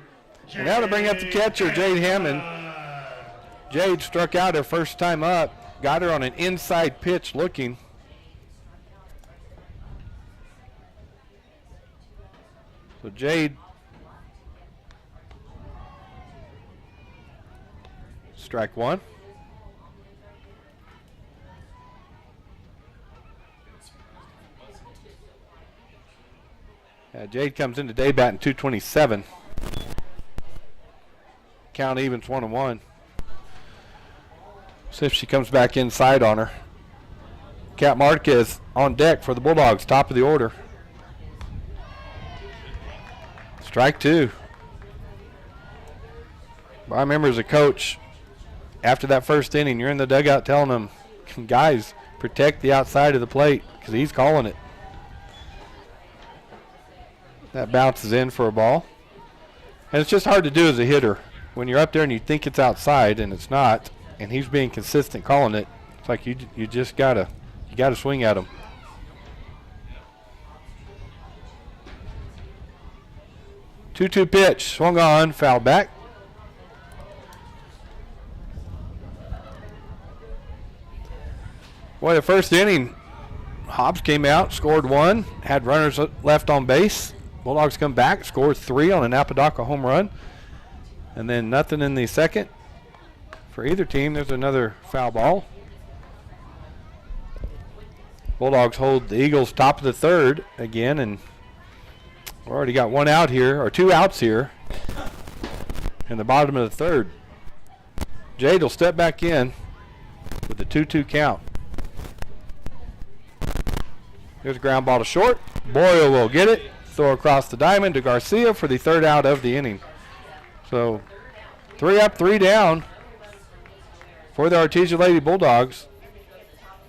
And that'll bring up the catcher, Jade Hammond. Jade struck out her first time up, got her on an inside pitch looking. So Jade, strike 1. Jade comes in today batting .227. Count evens 1-1. See if she comes back inside on her. Kat Marquez on deck for the Bulldogs, top of the order. Strike 2. I remember as a coach, after that first inning, you're in the dugout telling them, guys, protect the outside of the plate because he's calling it. That bounces in for a ball. And it's just hard to do as a hitter. When you're up there and you think it's outside and it's not, and he's being consistent calling it, it's like you just gotta swing at him. 2-2 pitch, swung on, foul back. Boy, the first inning, Hobbs came out, scored 1, had runners left on base. Bulldogs come back, scored 3 on an Apodaca home run. And then nothing in the second for either team. There's another foul ball. Bulldogs hold the Eagles top of the third again, and we already got 1 out here, or 2 outs here in the bottom of the third. Jade will step back in with the 2-2 count. Here's a ground ball to short. Boyle will get it. Throw across the diamond to Garcia for the 3rd out of the inning. So 3 up, 3 down for the Artesia Lady Bulldogs.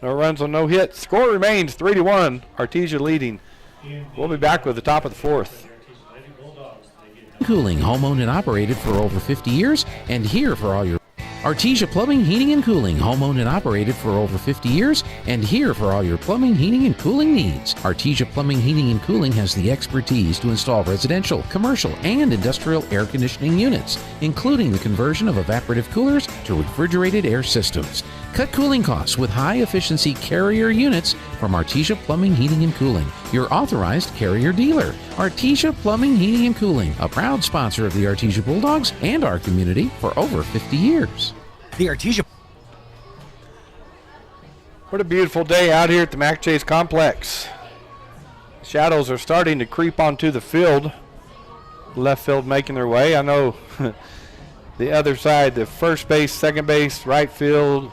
No runs on no hits. Score remains 3-1. Artesia leading. We'll be back with the top of the 4th. Cooling, home owned and operated for over 50 years, and here for all your Artesia Plumbing, Heating, and Cooling, home owned and operated for over 50 years, and here for all your plumbing, heating, and cooling needs. Artesia Plumbing, Heating, and Cooling has the expertise to install residential, commercial, and industrial air conditioning units, including the conversion of evaporative coolers to refrigerated air systems. Cut cooling costs with high-efficiency Carrier units from Artesia Plumbing, Heating, and Cooling, your authorized Carrier dealer. Artesia Plumbing, Heating, and Cooling, a proud sponsor of the Artesia Bulldogs and our community for over 50 years. The Artesia. What a beautiful day out here at the Mac Chase Complex. Shadows are starting to creep onto the field. Left field making their way. I know the other side, the first base, second base, right field,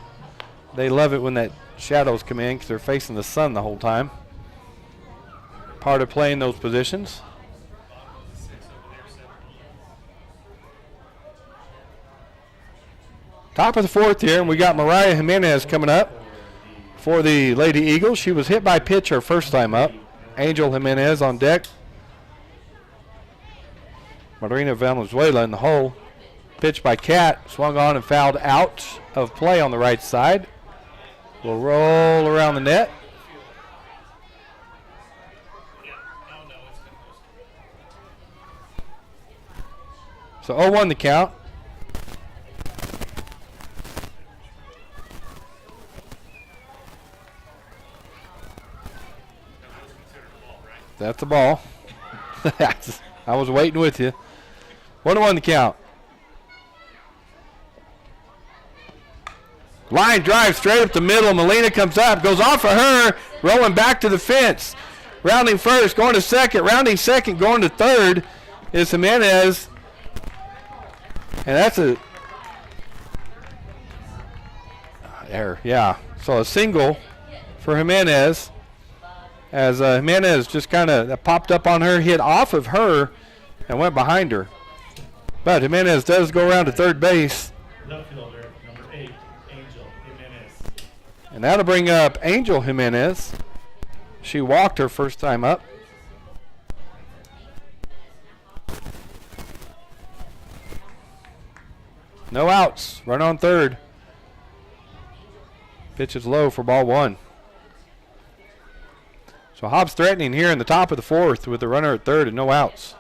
they love it when that shadows come in because they're facing the sun the whole time. Part of playing those positions. Top of the 4th here, and we got Mariah Jimenez coming up for the Lady Eagles. She was hit by pitch her first time up. Angel Jimenez on deck. Marina Valenzuela in the hole. Pitch by Cat, swung on and fouled out of play on the right side. Will roll around the net. So 0-1 the count. That's the ball. I was waiting with you. 1-1 the count. Line drive straight up the middle. Molina comes up, goes off for her, rolling back to the fence. Rounding first, going to second. Rounding second, going to third is Jimenez. And that's a error, yeah. So a single for Jimenez. As Jimenez just kind of popped up on her, hit off of her, and went behind her. But Jimenez does go around to third base. Left fielder, number 8, Angel Jimenez. And that'll bring up Angel Jimenez. She walked her first time up. No outs. Run on third. Pitch is low for ball 1. So Hobbs threatening here in the top of the 4th with the runner at third and no outs.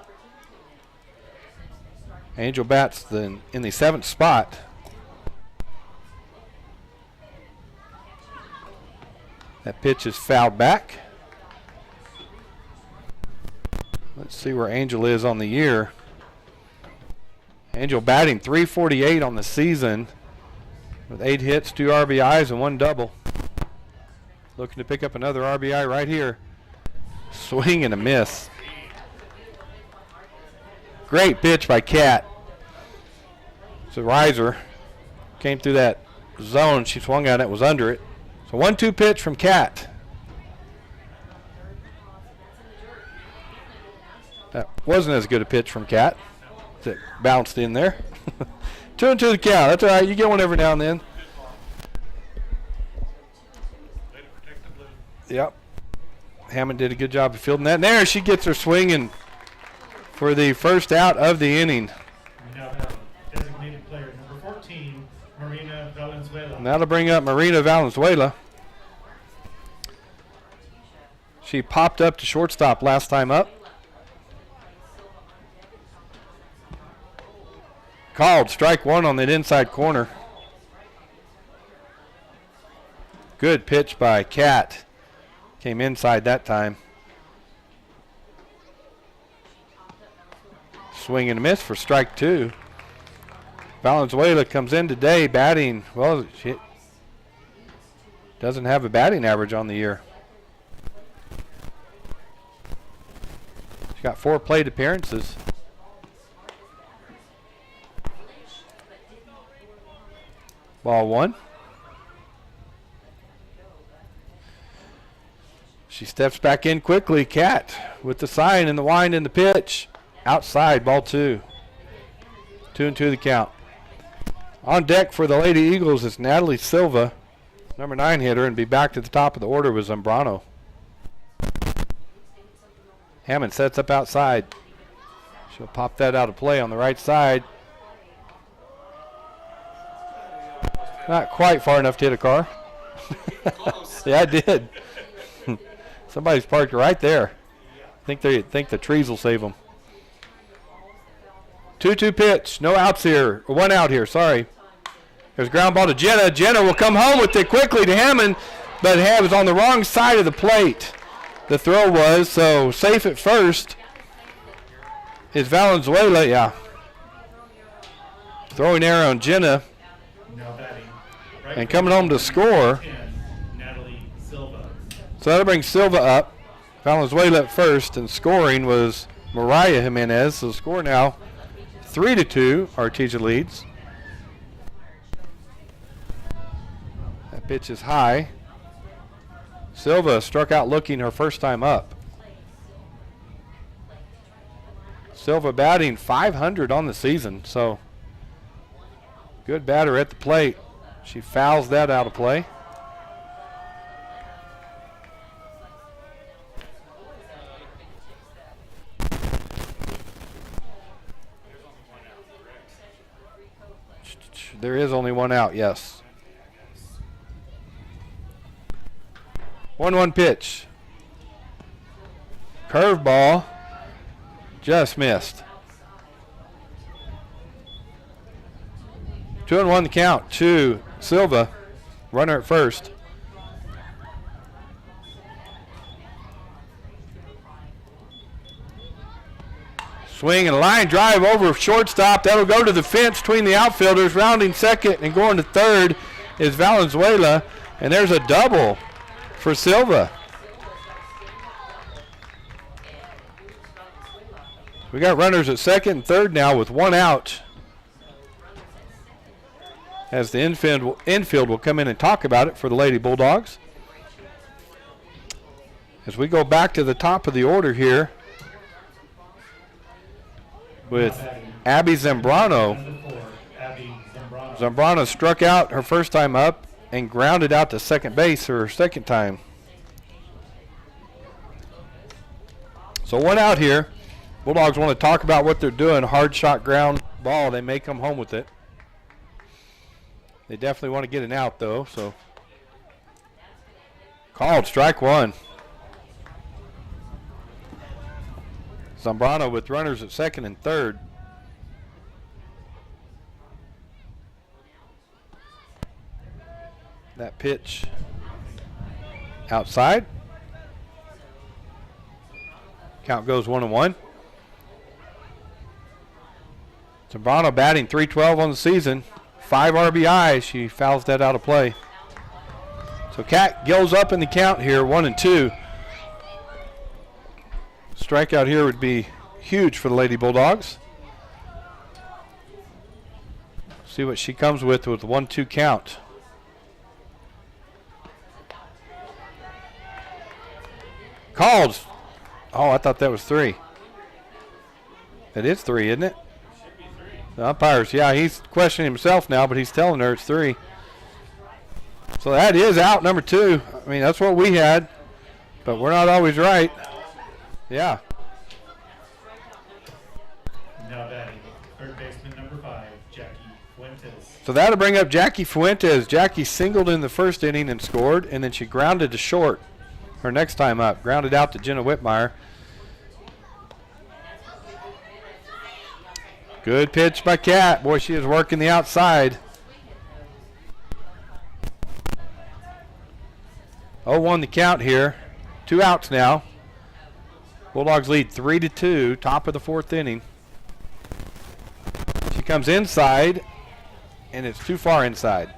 Angel bats in the 7th spot. That pitch is fouled back. Let's see where Angel is on the year. Angel batting .348 on the season with 8 hits, 2 RBIs, and 1 double. Looking to pick up another RBI right here. Swing and a miss. Great pitch by Cat. It's a riser. Came through that zone. She swung at it, was under it. So 1-2 pitch from Cat. That wasn't as good a pitch from Cat. It bounced in there. 2-2 the count. That's all right. You get one every now and then. Yep. Hammond did a good job of fielding that. And there she gets her swinging for the first out of the inning. We now have designated player number 14, Marina Valenzuela. And that'll bring up Marina Valenzuela. She popped up to shortstop last time up. Called strike 1 on that inside corner. Good pitch by Cat. Came inside that time. Swing and a miss for strike 2. Valenzuela comes in today batting, well, she doesn't have a batting average on the year. She's got 4 plate appearances. Ball 1. She steps back in quickly. Cat with the sign and the wind and the pitch. Outside, ball 2. 2-2 the count. On deck for the Lady Eagles is Natalie Silva, number 9 hitter, and be back to the top of the order with Zambrano. Hammond sets up outside. She'll pop that out of play on the right side. Not quite far enough to hit a car. Yeah, I did. Somebody's parked right there. I think the trees will save them. 2-2 pitch. No outs here. 1 out here, sorry. There's a ground ball to Jenna. Jenna will come home with it quickly to Hammond, but it was on the wrong side of the plate. The throw was, so safe at first is Valenzuela, yeah. Throwing error on Jenna. And coming home to score. Natalie Silva. So that'll bring Silva up. Valenzuela at first, and scoring was Mariah Jimenez. So the score now 3-2. Artesia leads. That pitch is high. Silva struck out looking her first time up. Silva batting .500 on the season, so good batter at the plate. She fouls that out of play. There is only 1 out, yes. 1-1 pitch. Curveball. Just missed. 2-1 the count to Silva. Runner at first. Swing and a line drive over shortstop. That'll go to the fence between the outfielders. Rounding second and going to third is Valenzuela. And there's a double for Silva. We got runners at second and third now with 1 out. As the infield will come in and talk about it for the Lady Bulldogs. As we go back to the top of the order here with Abby Zambrano. Zambrano struck out her first time up and grounded out to second base her second time. So 1 out here. Bulldogs want to talk about what they're doing. Hard shot ground ball. They may come home with it. They definitely want to get an out, though, so. Called, strike 1. Zambrano with runners at second and third. That pitch outside. Count goes 1-1. Zambrano batting .312 on the season. 5 RBIs. She fouls that out of play. So Cat goes up in the count here, 1-2. Strikeout here would be huge for the Lady Bulldogs. See what she comes with the 1-2 count. Called. Oh, I thought that was 3. It is 3, isn't it? The umpires, yeah, he's questioning himself now, but he's telling her it's 3. So that is out number 2. I mean, that's what we had, but we're not always right. Yeah. Now batting, third baseman number 5, Jackie Fuentes. So that'll bring up Jackie Fuentes. Jackie singled in the first inning and scored, and then she grounded to short her next time up. Grounded out to Jenna Whitmire. Good pitch by Cat. Boy, she is working the outside. 0-1 the count here. 2 outs now. Bulldogs lead 3-2, top of the 4th inning. She comes inside, and it's too far inside.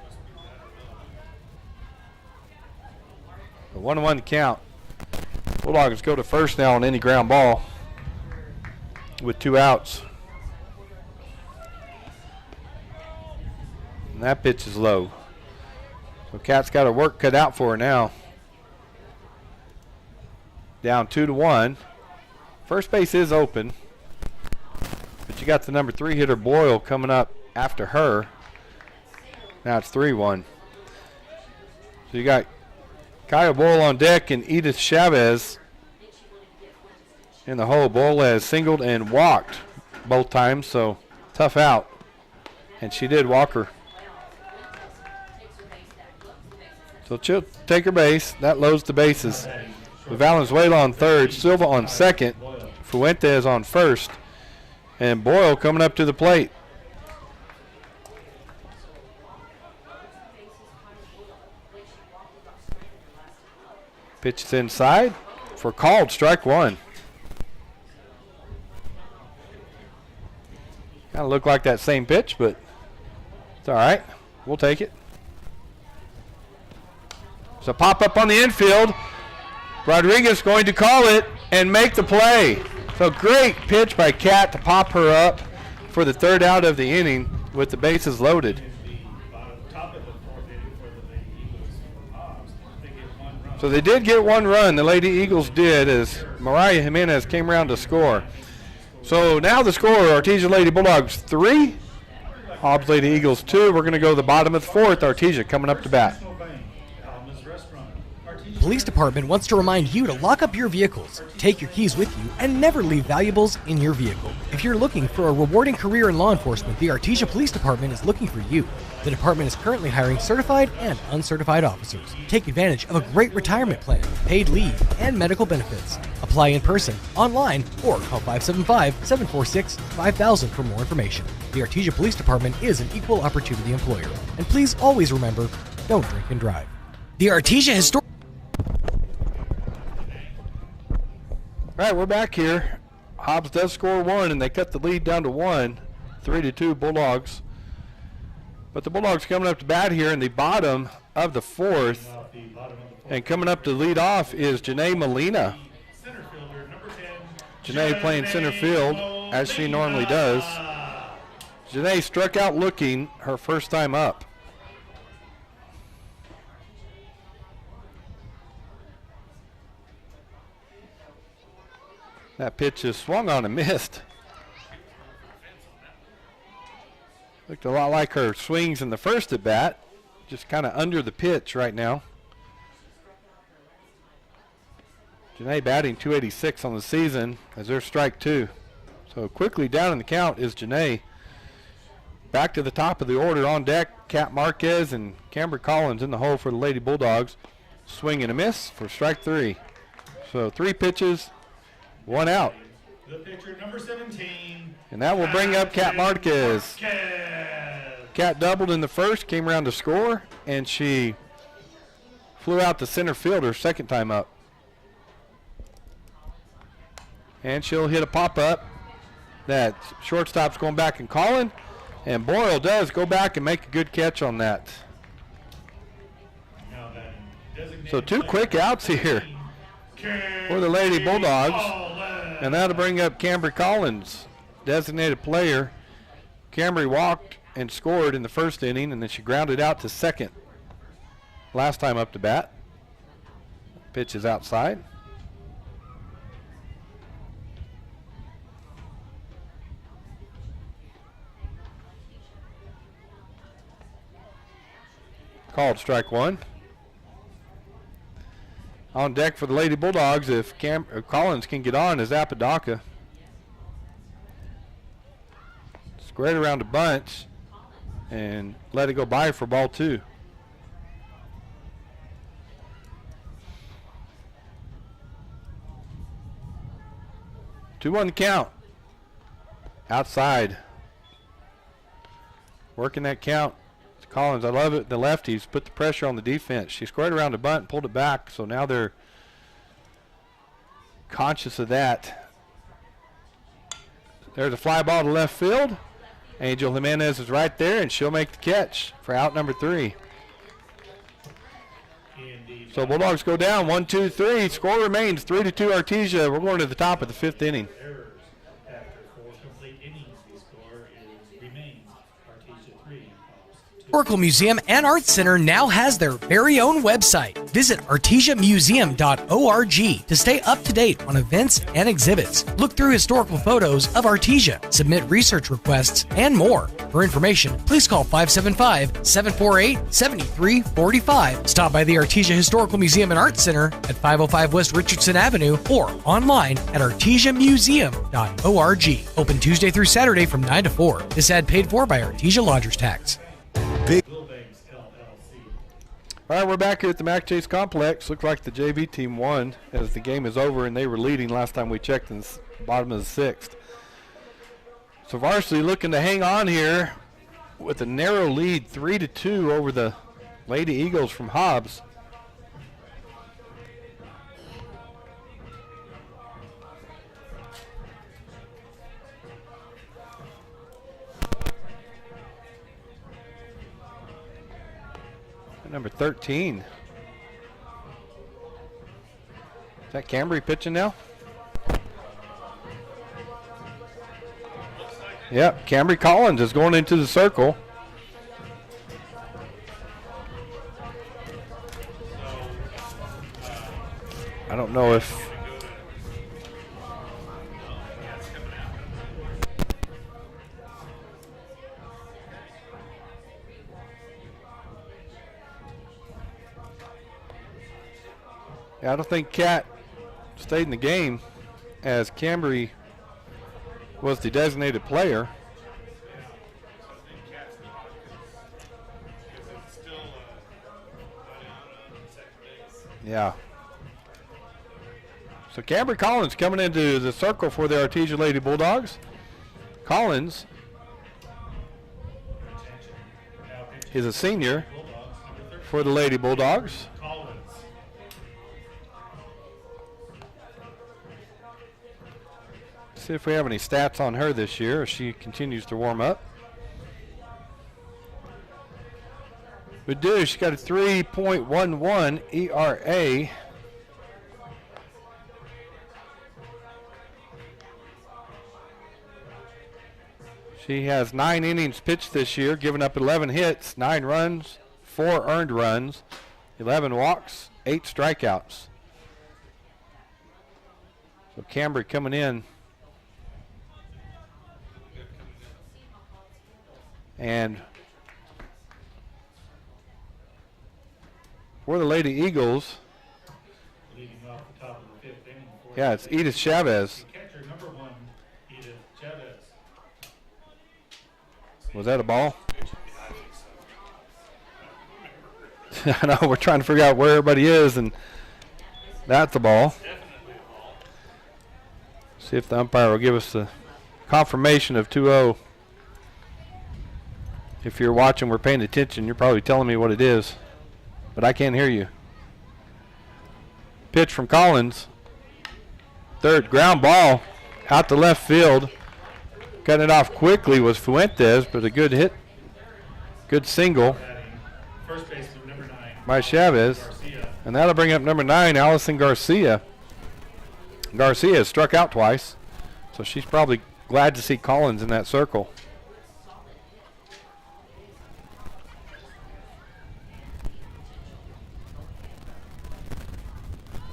A 1-1 the count. Bulldogs go to first now on any ground ball with 2 outs. And that pitch is low. So Kat's got her work cut out for her now. Down 2-1. First base is open, but you got the number 3 hitter Boyle coming up after her. Now it's 3-1. So you got Kaya Boyle on deck and Edith Chavez in the hole. Boyle has singled and walked both times, so tough out. And she did walk her. So she'll take her base. That loads the bases. With Valenzuela on third, Silva on second, Fuentes on first, and Boyle coming up to the plate. Pitch is inside for called strike 1. Kind of looked like that same pitch, but it's all right. We'll take it. So pop up on the infield. Rodriguez going to call it and make the play. So great pitch by Kat to pop her up for the 3rd out of the inning with the bases loaded. So they did get 1 run. The Lady Eagles did, as Mariah Jimenez came around to score. So now the score, Artesia Lady Bulldogs 3, Hobbs Lady Eagles 2. We're going to go to the bottom of the 4th. Artesia coming up to bat. Police Department wants to remind you to lock up your vehicles, take your keys with you, and never leave valuables in your vehicle. If you're looking for a rewarding career in law enforcement, the Artesia Police Department is looking for you. The department is currently hiring certified and uncertified officers. Take advantage of a great retirement plan, paid leave, and medical benefits. Apply in person, online, or call 575-746-5000 for more information. The Artesia Police Department is an equal opportunity employer. And please always remember, don't drink and drive. The Artesia Historic... All right, we're back here. Hobbs does score 1, and they cut the lead down to 1, 3-2 Bulldogs. But the Bulldogs coming up to bat here in the bottom of the 4th. And coming up to lead off is Janae Molina. Janae playing center field, as she normally does. Janae struck out looking her first time up. That pitch is swung on and missed. Looked a lot like her swings in the first at bat, just kind of under the pitch right now. Janae batting .286 on the season as their strike 2. So quickly down in the count is Janae. Back to the top of the order on deck, Kat Marquez and Camber Collins in the hole for the Lady Bulldogs. Swing and a miss for strike 3. So 3 pitches, 1 out. The pitcher, number 17. And that will bring up Kat Marquez. Kat doubled in the first, came around to score, and she flew out to center field her second time up. And she'll hit a pop-up. That shortstop's going back and calling, and Boyle does go back and make a good catch on that. So 2 quick outs here for the Lady Bulldogs, and that'll bring up Camber Collins, designated player. Camry walked and scored in the first inning, and then she grounded out to second last time up to bat. Pitch is outside. Called strike 1. On deck for the Lady Bulldogs, if Collins can get on, is Apodaca. Squared around a bunch and let it go by for ball 2. Two on the count. Outside. Working that count Collins, I love it. The lefties put the pressure on the defense. She squared around the bunt and pulled it back, so now they're conscious of that. There's a fly ball to left field. Angel Jimenez is right there, and she'll make the catch for out number 3. So Bulldogs go down 1-2-3. Score remains 3-2 Artesia. We're going to the top of the 5th inning. After 4 complete innings, the score remains Artesia 3. Historical Museum and Arts Center now has their very own website. Visit artesiamuseum.org to stay up to date on events and exhibits. Look through historical photos of Artesia, submit research requests, and more. For information, please call 575-748-7345. Stop by the Artesia Historical Museum and Arts Center at 505 West Richardson Avenue or online at artesiamuseum.org. Open Tuesday through Saturday from 9 to 4. This ad paid for by Artesia Lodgers Tax. All right, we're back here at the Mac Chase Complex. Looks like the JV team won as the game is over, and they were leading last time we checked in the bottom of the 6th. So varsity looking to hang on here with a narrow lead, 3-2 over the Lady Eagles from Hobbs. Number 13. Is that Cambry pitching now? Yep, Cambry Collins is going into the circle. I don't know if I don't think Cat stayed in the game as Cambry was the designated player. Yeah. So Cambry Collins coming into the circle for the Artesia Lady Bulldogs. Collins is a senior for the Lady Bulldogs. See if we have any stats on her this year as she continues to warm up. We do. She's got a 3.11 ERA. She has 9 innings pitched this year, giving up 11 hits, 9 runs, 4 earned runs, 11 walks, 8 strikeouts. So Cambry coming in. And for the Lady Eagles, Leading off the top of the 5th inning. yeah, it's Edith Chavez. Catcher number 1, Edith Chavez. Was that a ball? I know, we're trying to figure out where everybody is, and that's a ball. See if the umpire will give us the confirmation of 2-0. If you're watching, we're paying attention, you're probably telling me what it is, but I can't hear you. Pitch from Collins. Third ground ball out to left field. Cutting it off quickly was Fuentes, but a good hit. Good single First baseman number 9. by Chavez. Garcia. And that'll bring up number 9, Allison Garcia. Garcia has struck out twice, so she's probably glad to see Collins in that circle.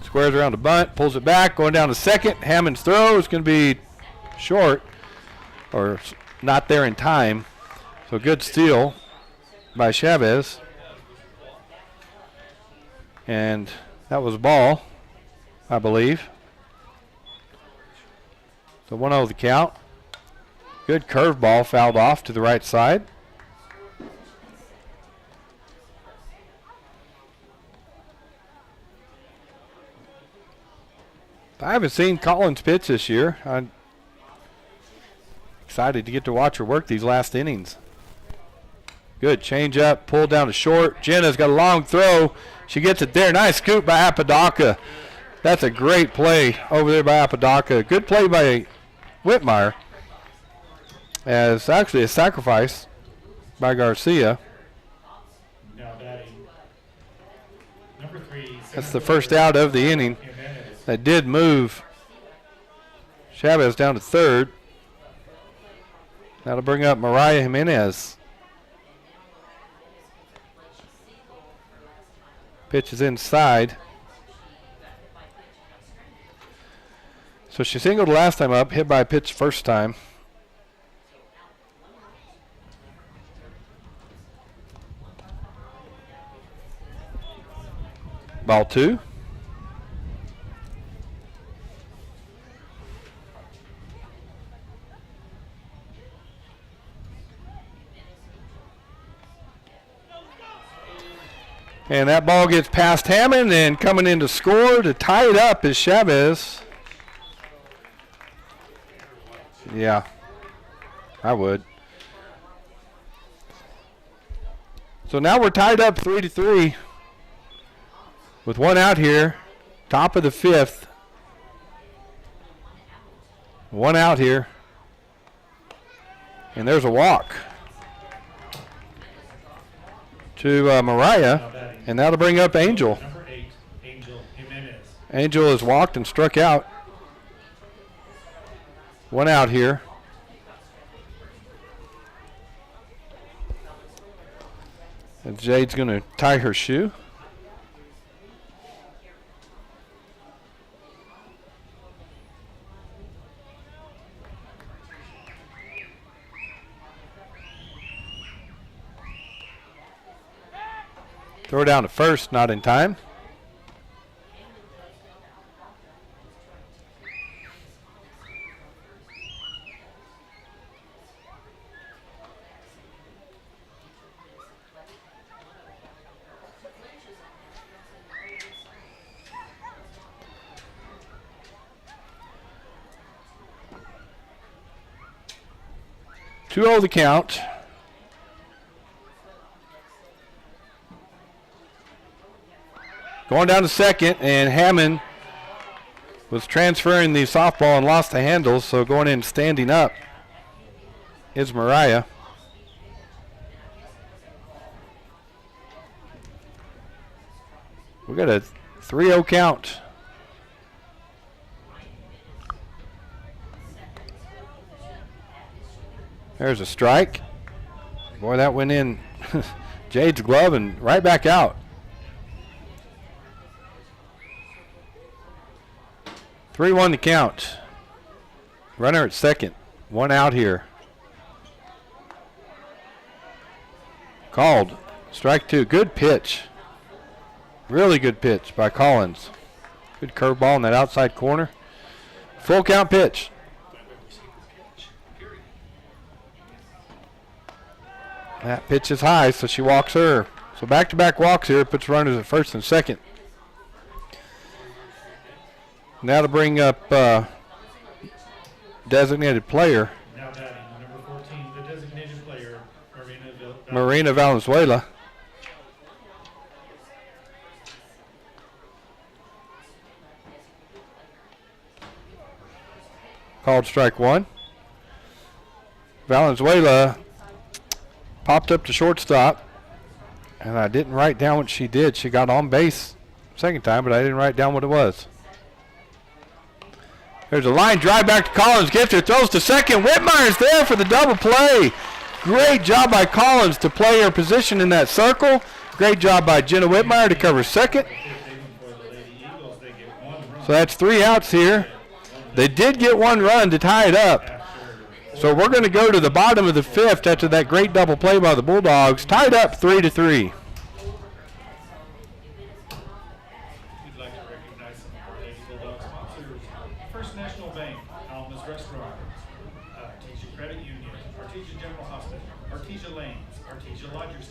Squares around the bunt, pulls it back, going down to second. Hammond's throw is going to be short, or not there in time. So good steal by Chavez. And that was a ball, I believe. So 1-0 the count. Good curveball fouled off to the right side. I haven't seen Collins pitch this year. I'm excited to get to watch her work these last innings. Good change up, pull down to short. Jenna's got a long throw. She gets it there. Nice scoop by Apodaca. That's a great play over there by Apodaca. Good play by Whitmire. As actually a sacrifice by Garcia. Now batting number 3. That's the first out of the inning. That did move Chavez down to third. That'll bring up Mariah Jimenez. Pitch is inside. So she singled last time up, hit by a pitch first time. Ball 2. And that ball gets past Hammond, and coming in to score to tie it up is Chavez. Yeah, I would. So now we're tied up 3-3 with one out here, top of the 5th. One out here, and there's a walk to Mariah, and that'll bring up Angel. Number 8, Angel Jimenez. Angel has walked and struck out. One out here. And Jade's going to tie her shoe. Throw down to first, not in time. Two-0 the count. Going down to second, and Hammond was transferring the softball and lost the handles, so going in standing up is Mariah. We got a 3-0 count. There's a strike. Boy, that went in Jade's glove and right back out. 3-1 the count. Runner at second. One out here. Called. Strike 2. Good pitch. Really good pitch by Collins. Good curveball in that outside corner. Full count pitch. That pitch is high, so she walks her. So back-to-back walks here, puts runners at first and second. Now to bring up designated player. Now batting number 14, the designated player, Marina Valenzuela. Called strike 1. Valenzuela popped up to shortstop, and I didn't write down what she did. She got on base second time, but I didn't write down what it was. There's a line drive back to Collins. Gets her, throws to second. Whitmire's there for the double play. Great job by Collins to play her position in that circle. Great job by Jenna Whitmire to cover second. So that's 3 outs here. They did get 1 run to tie it up. So we're going to go to the bottom of the 5th after that great double play by the Bulldogs. Tied up 3-3. We'd like to recognize some of our Lady Bulldog sponsors. First National Bank, Alma's Restaurant, Artesia Credit Union, Artesia General Hospital, Artesia Lanes, Artesia Lodgers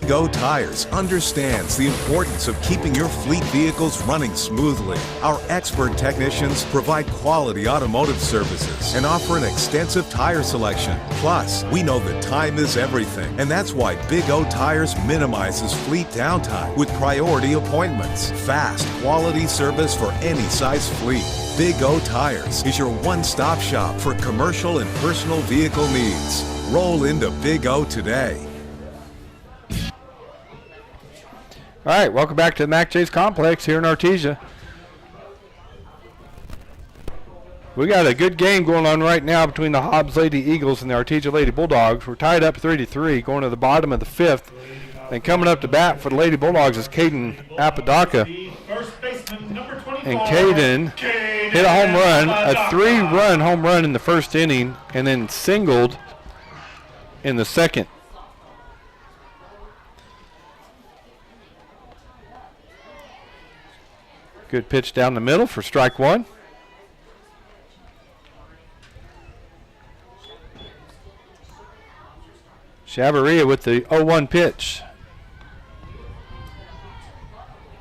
Go Tires understands the importance of keeping your fleet vehicles running smoothly. Our expert technicians provide quality automotive services and offer an extensive tire selection. Plus, we know that time is everything, and that's why Big O Tires minimizes fleet downtime with priority appointments. Fast, quality service for any size fleet. Big O Tires is your one-stop shop for commercial and personal vehicle needs. Roll into Big O today. All right, welcome back to the Mac Chase Complex here in Artesia. We got a good game going on right now between the Hobbs Lady Eagles and the Artesia Lady Bulldogs. We're tied up 3-3 going to the bottom of the fifth. And coming up to bat for the Lady Bulldogs is Caden Apodaca. And Caden hit a home run, a 3-run home run in the first inning, and then singled in the second. Good pitch down the middle for strike one. Chavarria with the 0-1 pitch.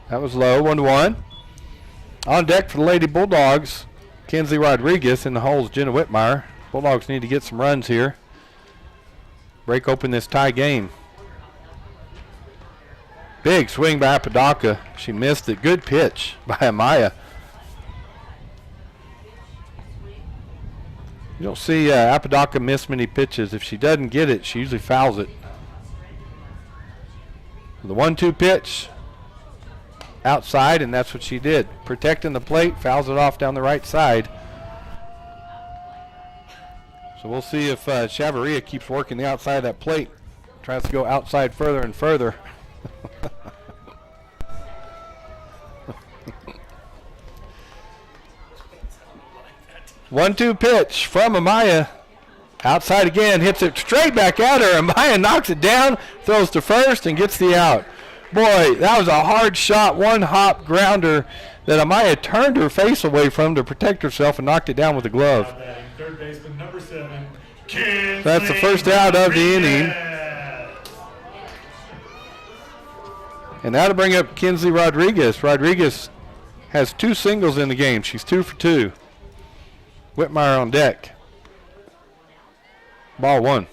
That was low, 1-1. On deck for the Lady Bulldogs, Kinsley Rodriguez. In the holes, Jenna Whitmire. Bulldogs need to get some runs here. Break open this tie game. Big swing by Apodaca. She missed it. Good pitch by Amaya. You don't see Apodaca miss many pitches. If she doesn't get it, she usually fouls it. The 1-2 pitch outside, and that's what she did. Protecting the plate, fouls it off down the right side. So we'll see if Chavarria keeps working the outside of that plate. Tries to go outside further and further. 1-2 pitch from Amaya. Outside again, hits it straight back at her. Amaya knocks it down, throws to first, and gets the out. Boy, that was a hard shot, one-hop grounder that Amaya turned her face away from to protect herself and knocked it down with a glove. Third baseman, number 7. That's the first out of the inning. And that'll bring up Kinsley Rodriguez. Rodriguez has 2 singles in the game. She's 2 for 2. Whitmire on deck. Ball 1.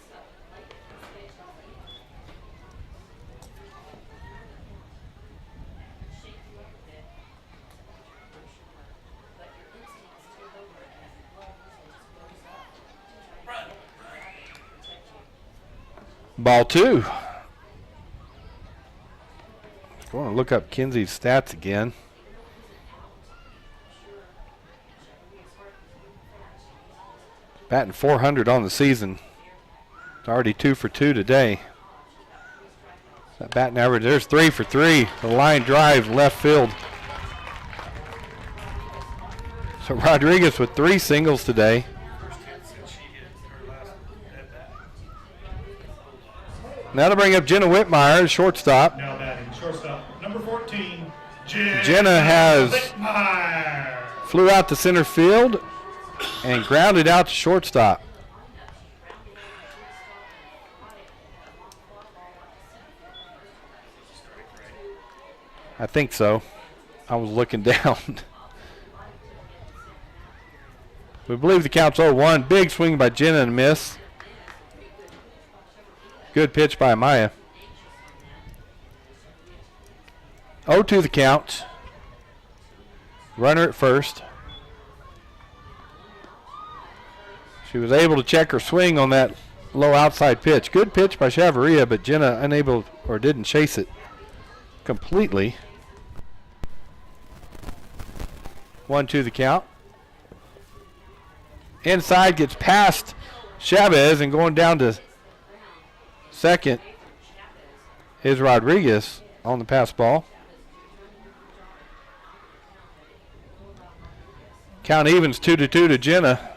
Ball 2. Going to look up Kinsey's stats again. Batting .400 on the season. It's already 2 for 2 today. That batting average, there's 3 for 3. The line drive left field. So Rodriguez with 3 singles today. Now to bring up Jenna Whitmire, shortstop. Now batting shortstop, number 14, Jenna has Whitmire. Flew out to center field and grounded out to shortstop. I think so. I was looking down. We believe the count's 0-1. Big swing by Jenna and a miss. Good pitch by Amaya. 0-2 the count. Runner at first. She was able to check her swing on that low outside pitch. Good pitch by Chavarria, but Jenna unable or didn't chase it completely. 1-2 the count. Inside, gets past Chavez, and going down to second is Rodriguez on the pass ball. Count evens 2-2 to Jenna.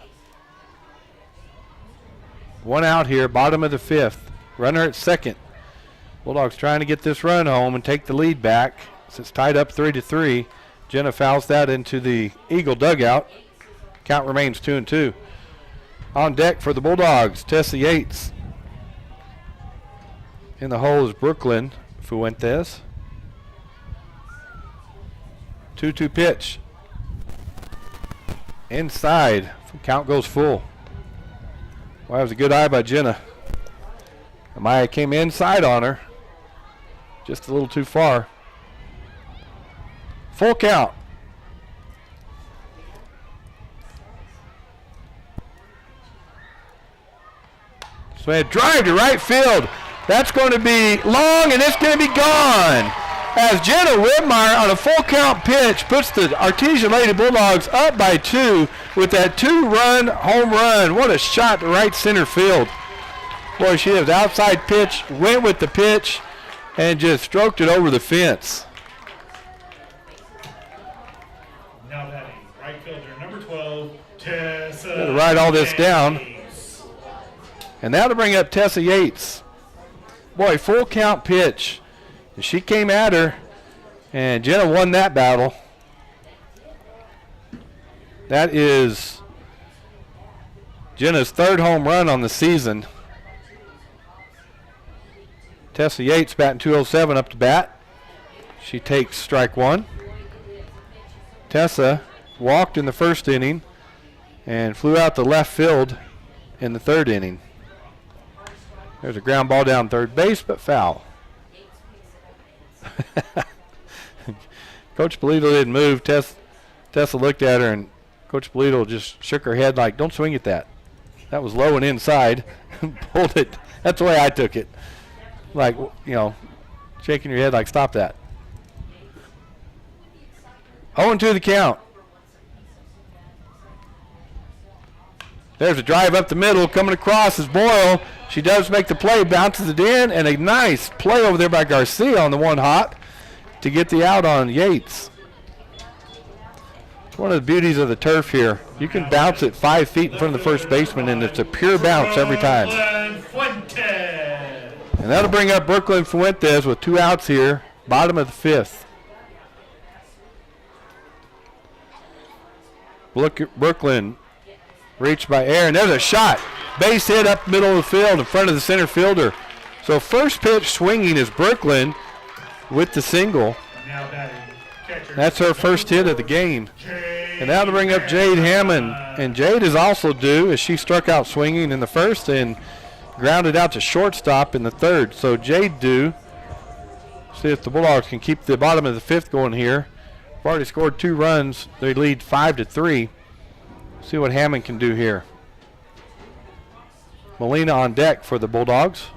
1 out here, bottom of the 5th. Runner at second. Bulldogs trying to get this run home and take the lead back. So it's tied up 3-3. Jenna fouls that into the Eagle dugout. Count remains 2-2. On deck for the Bulldogs, Tessie Yates. In the hole is Brooklyn Fuentes. 2-2 pitch. Inside. Count goes full. Well, that was a good eye by Jenna. Amaya came inside on her. Just a little too far. Full count. So a drive to right field. That's going to be long, and it's going to be gone. As Jenna Whitmire on a full count pitch puts the Artesia Lady Bulldogs up by 2 with that 2-run home run. What a shot to right center field. Boy, she was outside pitch, went with the pitch, and just stroked it over the fence. Now batting right fielder number 12, Tessa. Gotta write all this down. And that'll bring up Tessa Yates. Boy, full count pitch. And she came at her, and Jenna won that battle. That is Jenna's 3rd home run on the season. Tessa Yates batting .207 up to bat. She takes strike 1. Tessa walked in the 1st inning and flew out to left field in the 3rd inning. There's a ground ball down third base, but foul. Coach Polito didn't move. Tessa looked at her, and Coach Polito just shook her head like, don't swing at that. That was low and inside. Pulled it. That's the way I took it. Like, you know, shaking your head like, stop that. 0-2 the count. There's a drive up the middle. Coming across is Boyle. She does make the play, bounces it in, and a nice play over there by Garcia on the one hop to get the out on Yates. It's one of the beauties of the turf here. You can bounce it 5 feet in front of the first baseman, and it's a pure bounce every time. And that'll bring up Brooklyn Fuentes with 2 outs here, bottom of the 5th. Brooklyn reached by air, and there's a shot. Base hit up middle of the field in front of the center fielder. So first pitch swinging is Brooklyn with the single. That's her first hit of the game. And that'll bring up Jade Hammond. And Jade is also due as she struck out swinging in the 1st and grounded out to shortstop in the 3rd. So Jade due. See if the Bulldogs can keep the bottom of the 5th going here. They've already scored 2 runs. They lead 5-3. See what Hammond can do here. Molina on deck for the Bulldogs.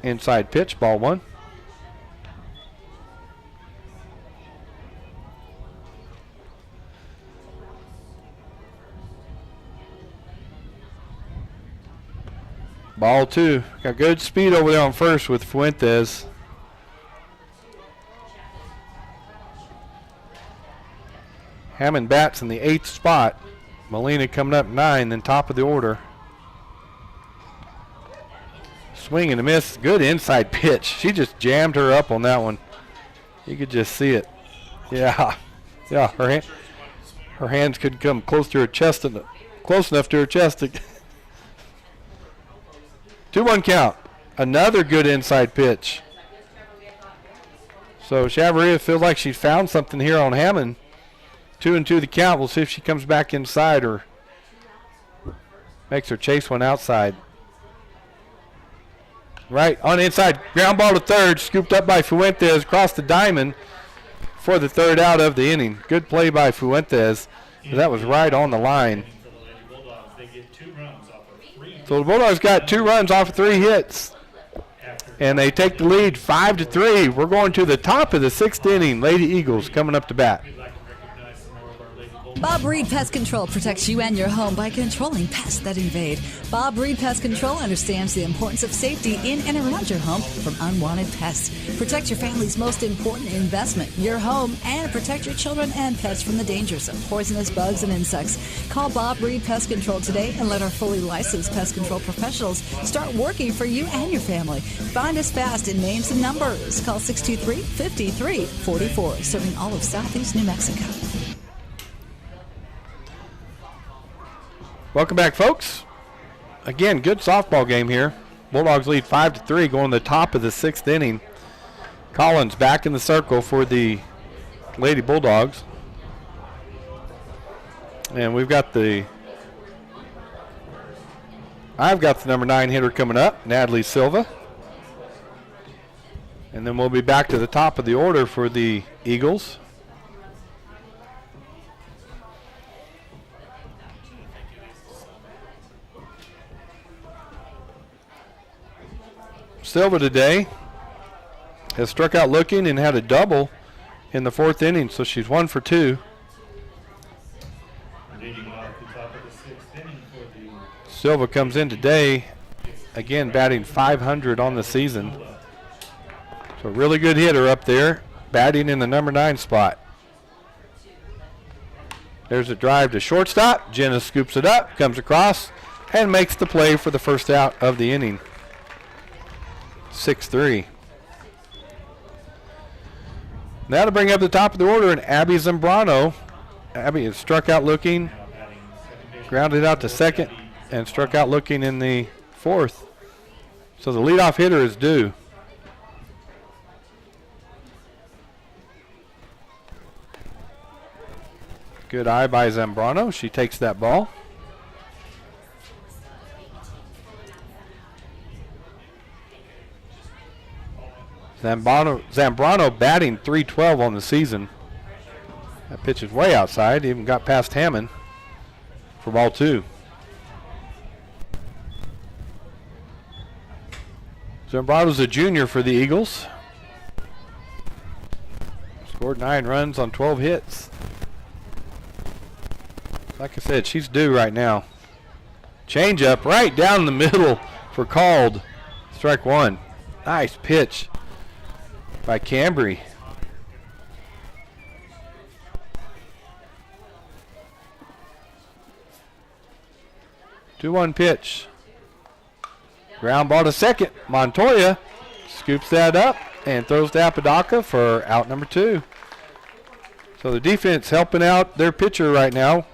Inside pitch, ball 1. Ball 2. Got good speed over there on first with Fuentes. Hammond bats in the 8th spot. Molina coming up 9, then top of the order. Swing and a miss. Good inside pitch. She just jammed her up on that one. You could just see it. Yeah. Yeah, her hands couldn't come close to her chest, close enough to her chest. 2-1 count. Another good inside pitch. So Chavarria feels like she found something here on Hammond. 2-2 the count. We'll see if she comes back inside or makes her chase one outside. Right on the inside, ground ball to 3rd, scooped up by Fuentes across the diamond for the 3rd out of the inning. Good play by Fuentes. That was right on the line. So the Bulldogs got 2 runs off of 3 hits, and they take the lead 5-3. We're going to the top of the 6th inning. Lady Eagles coming up to bat. Bob Reed Pest Control protects you and your home by controlling pests that invade. Bob Reed Pest Control understands the importance of safety in and around your home from unwanted pests. Protect your family's most important investment, your home, and protect your children and pets from the dangers of poisonous bugs and insects. Call Bob Reed Pest Control today and let our fully licensed pest control professionals start working for you and your family. Find us fast in names and numbers. Call 623-5344, serving all of Southeast New Mexico. Welcome back, folks. Again, good softball game here. Bulldogs lead 5-3 going to the top of the 6th inning. Collins back in the circle for the Lady Bulldogs. And I've got the number 9 hitter coming up, Natalie Silva. And then we'll be back to the top of the order for the Eagles. Silva today has struck out looking and had a double in the 4th inning, so she's 1 for 2. Leading off the top of the 6th inning for the Silva comes in today, again batting .500 on the season. So really good hitter up there, batting in the number 9 spot. There's a drive to shortstop. Jenna scoops it up, comes across, and makes the play for the first out of the inning. 6-3. Now to bring up the top of the order, and Abby Zambrano. Abby is struck out looking, grounded out to second, and struck out looking in the 4th. So the leadoff hitter is due. Good eye by Zambrano. She takes that ball. Zambrano batting .312 on the season. That pitch is way outside. Even got past Hammond for ball 2. Zambrano's a junior for the Eagles. Scored 9 runs on 12 hits. Like I said, she's due right now. Change up right down the middle for called. Strike 1. Nice pitch by Cambry. Two-one pitch. Ground ball to second. Montoya scoops that up and throws to Apodaca for out number 2. So the defense helping out their pitcher right now.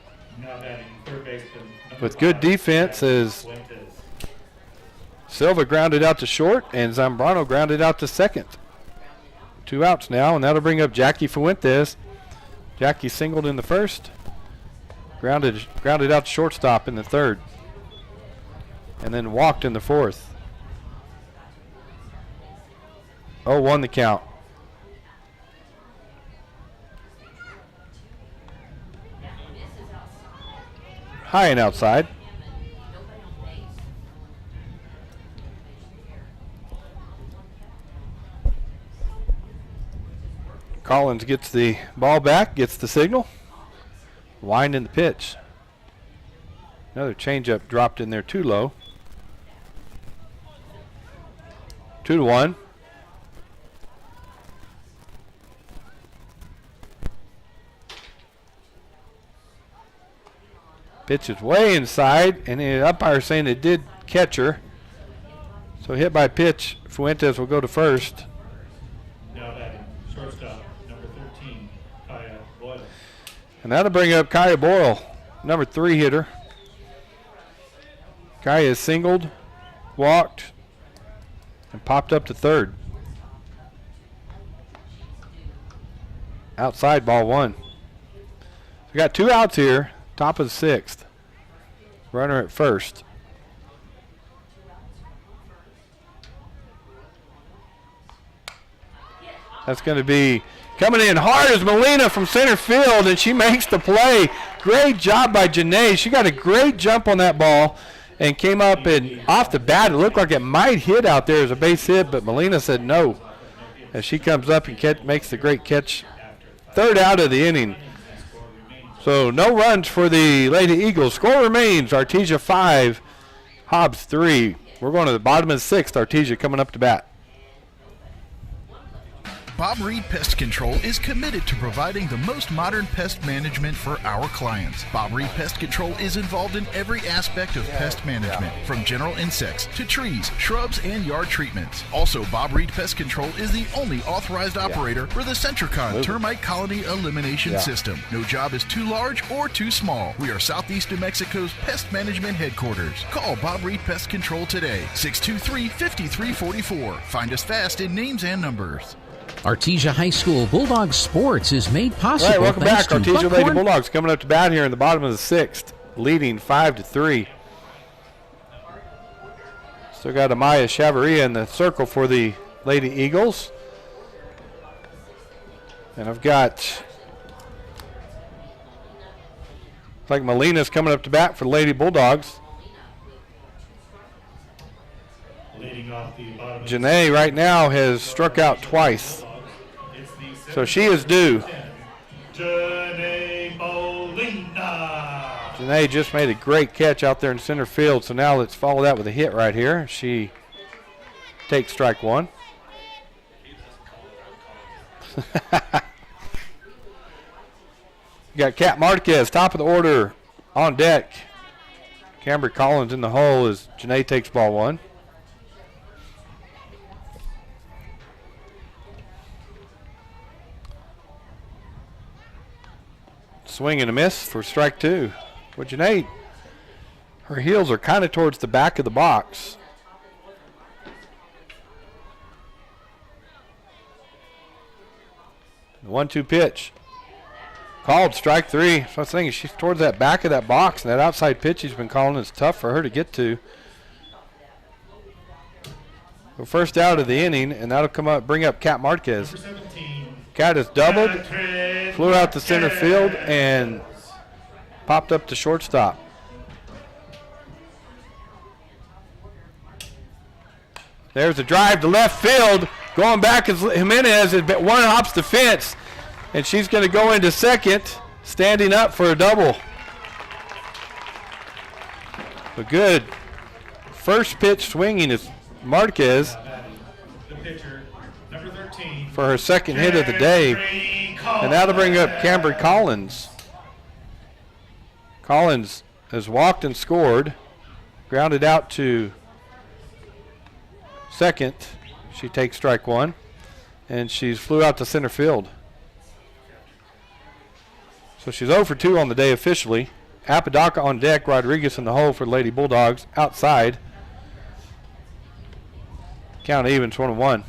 With good defense as Silva grounded out to short and Zambrano grounded out to second. 2 outs now, and that'll bring up Jackie Fuentes. Jackie singled in the 1st, grounded out to shortstop in the 3rd, and then walked in the 4th. 0-1 the count. High and outside. Collins gets the ball back, gets the signal. Winding the pitch. Another changeup dropped in there too low. 2-1. Pitch is way inside, and the umpire saying it did catch her. So hit by pitch, Fuentes will go to first. Now batting shortstop, number 13, Kaya Boyle. And that'll bring up Kaya Boyle, number 3 hitter. Kaya is singled, walked, and popped up to third. Outside, ball 1. We got 2 outs here. Top of the 6th. Runner at first. That's going to be coming in hard as Molina from center field, and she makes the play. Great job by Janae. She got a great jump on that ball and came up and off the bat. It looked like it might hit out there as a base hit, but Molina said no. As she comes up and makes the great catch. 3rd out of the inning. So no runs for the Lady Eagles. Score remains Artesia 5, Hobbs 3. We're going to the bottom of the 6th. Artesia coming up to bat. Bob Reed Pest Control is committed to providing the most modern pest management for our clients. Bob Reed Pest Control is involved in every aspect of pest management, from general insects to trees, shrubs, and yard treatments. Also, Bob Reed Pest Control is the only authorized operator for the Centricon termite colony elimination system. No job is too large or too small. We are Southeast New Mexico's pest management headquarters. Call Bob Reed Pest Control today, 623-5344. Find us fast in names and numbers. Artesia High School Bulldogs sports is made possible. All right, welcome thanks back. to Artesia Lady Buckhorn. Bulldogs coming up to bat here in the bottom of the 6th, leading 5-3. Still got Amaya Chavarria in the circle for the Lady Eagles. And I've got, looks like Molina's coming up to bat for the Lady Bulldogs. Janae right now has struck out twice. So she is due. Janae Molina. Janae just made a great catch out there in center field. So now let's follow that with a hit right here. She takes strike one. You got Kat Marquez, top of the order, on deck. Camber Collins in the hole as Janae takes ball one. Swing and a miss for strike two. Well, Janae, her heels are kind of towards the back of the box. The 1-2 pitch. Called strike three. So I was thinking she's towards that back of that box, and that outside pitch he's been calling is tough for her to get to. So first out of the inning, and that'll come up, bring up Kat Marquez. Kat has doubled, flew out to center field, and popped up to shortstop. There's a drive to left field. Going back is Jimenez. One hops the fence, and she's going to go into second, standing up for a double. A good first pitch swinging is Marquez for her second hit of the day, and that'll bring up Camber Collins. Collins has walked and scored, grounded out to second. She takes strike one, and she's flew out to center field. So she's 0 for 2 on the day officially. Apodaca on deck, Rodriguez in the hole for the Lady Bulldogs. Outside. Count evens 1-1.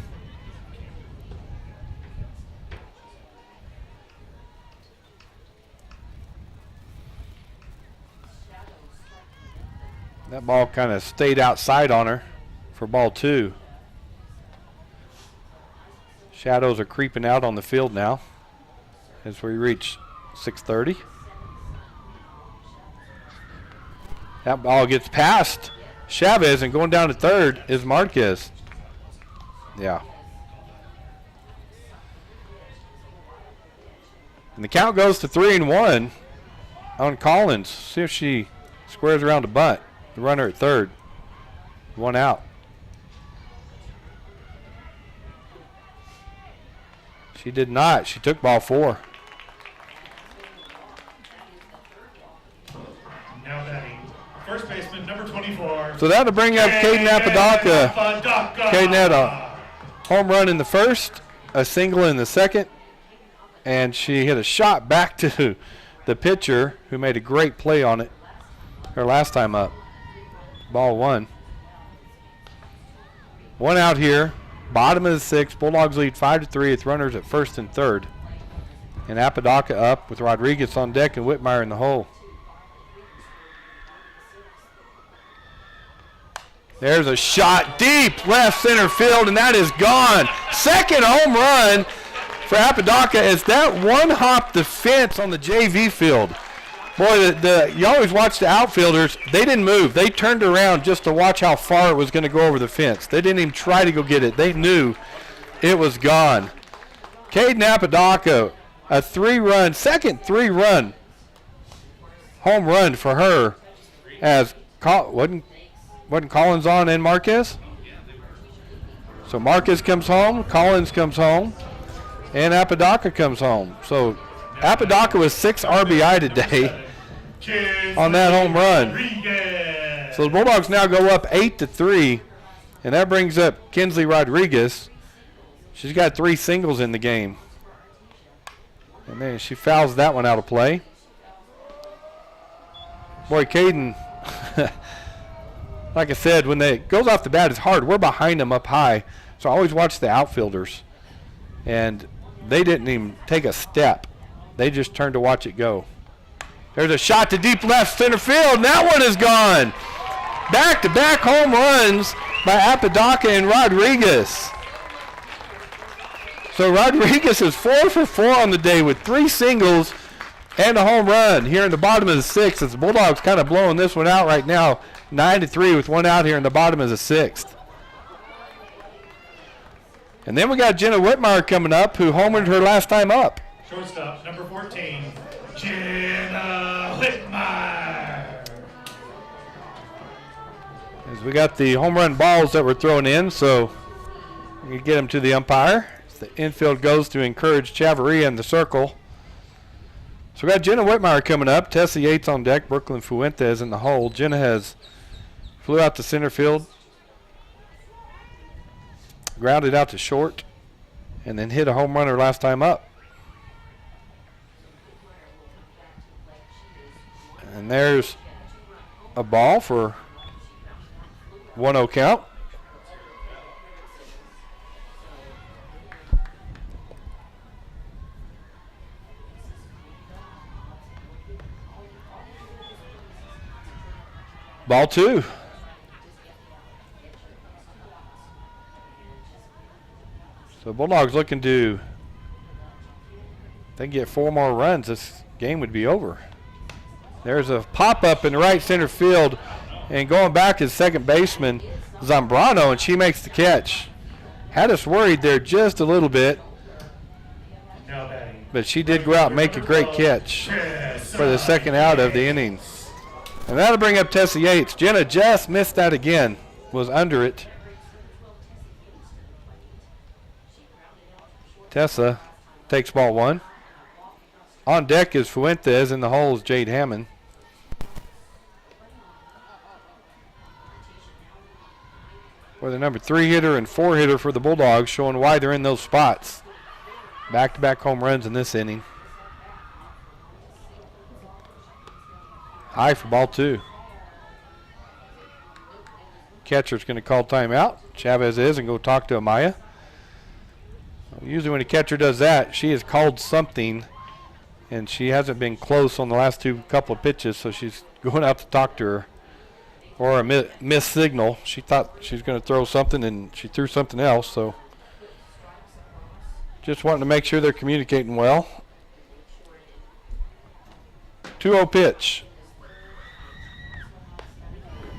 That ball kind of stayed outside on her for ball two. Shadows are creeping out on the field now as we reach 6:30. That ball gets past Chavez, and going down to third is Marquez. Yeah. And the count goes to 3-1 on Collins. See if she squares around to bunt. The runner at third. One out. She did not. She took ball four. Now batting, first baseman, number 24. So that'll bring up Caden Apodaca. Caden had a home run in the first, a single in the second, and she hit a shot back to the pitcher, who made a great play on it her last time up. Ball one. One out here. Bottom of the sixth. Bulldogs lead 5-3 with runners at first and third. And Apodaca up with Rodriguez on deck and Whitmire in the hole. There's a shot deep left center field, and that is gone. Second home run for Apodaca as that one hopped the fence on the JV field. Boy, you always watch the outfielders. They didn't move. They turned around just to watch how far it was going to go over the fence. They didn't even try to go get it. They knew it was gone. Caden Apodaca, a second three-run home run for her, as wasn't Collins on and Marquez? So Marquez comes home, Collins comes home, And Apodaca comes home. So Apodaca was 6 RBI today on that home run. So the Bulldogs now go up 8-3, and that brings up Kinsley Rodriguez. She's got 3 singles in the game. And then she fouls that one out of play. Boy, Caden, like I said, when it goes off the bat, it's hard. We're behind them up high, so I always watch the outfielders. And they didn't even take a step. They just turned to watch it go. There's a shot to deep left center field, and that one is gone. Back-to-back home runs by Apodaca and Rodriguez. So Rodriguez is 4 for 4 on the day with 3 singles and a home run here in the bottom of the 6th. As the Bulldogs kind of blowing this one out right now, 9-3 with 1 out here in the bottom of the 6th. And then we got Jenna Whitmire coming up, who homered her last time up. Shortstop, number 14, Jenna Whitmire. As we got the home run balls that were thrown in, so we can get them to the umpire. The infield goes to encourage Chavarria in the circle. So we got Jenna Whitmire coming up. Tessa Yates on deck. Brooklyn Fuentes in the hole. Jenna has flew out to center field, grounded out to short, and then hit a home runner last time up. And there's a ball for 1-0 count. Ball 2. So Bulldogs looking to, if they get 4 more runs, this game would be over. There's a pop-up in the right center field, and going back is second baseman Zambrano, and she makes the catch. Had us worried there just a little bit, but she did go out and make a great catch for the second out of the inning. And that'll bring up Tessa Yates. Jenna just missed that again, was under it. Tessa takes ball 1. On deck is Fuentes, in the hole is Jade Hammond. For the number 3 hitter and 4 hitter for the Bulldogs, showing why they're in those spots. Back-to-back home runs in this inning. High for ball 2. Catcher's going to call timeout. Chavez is and go talk to Amaya. Usually when a catcher does that, she has called something, and she hasn't been close on the last couple of pitches, so she's going out to talk to her. Or a missed signal. She thought she was going to throw something, and she threw something else, so just wanting to make sure they're communicating well. 2-0 pitch.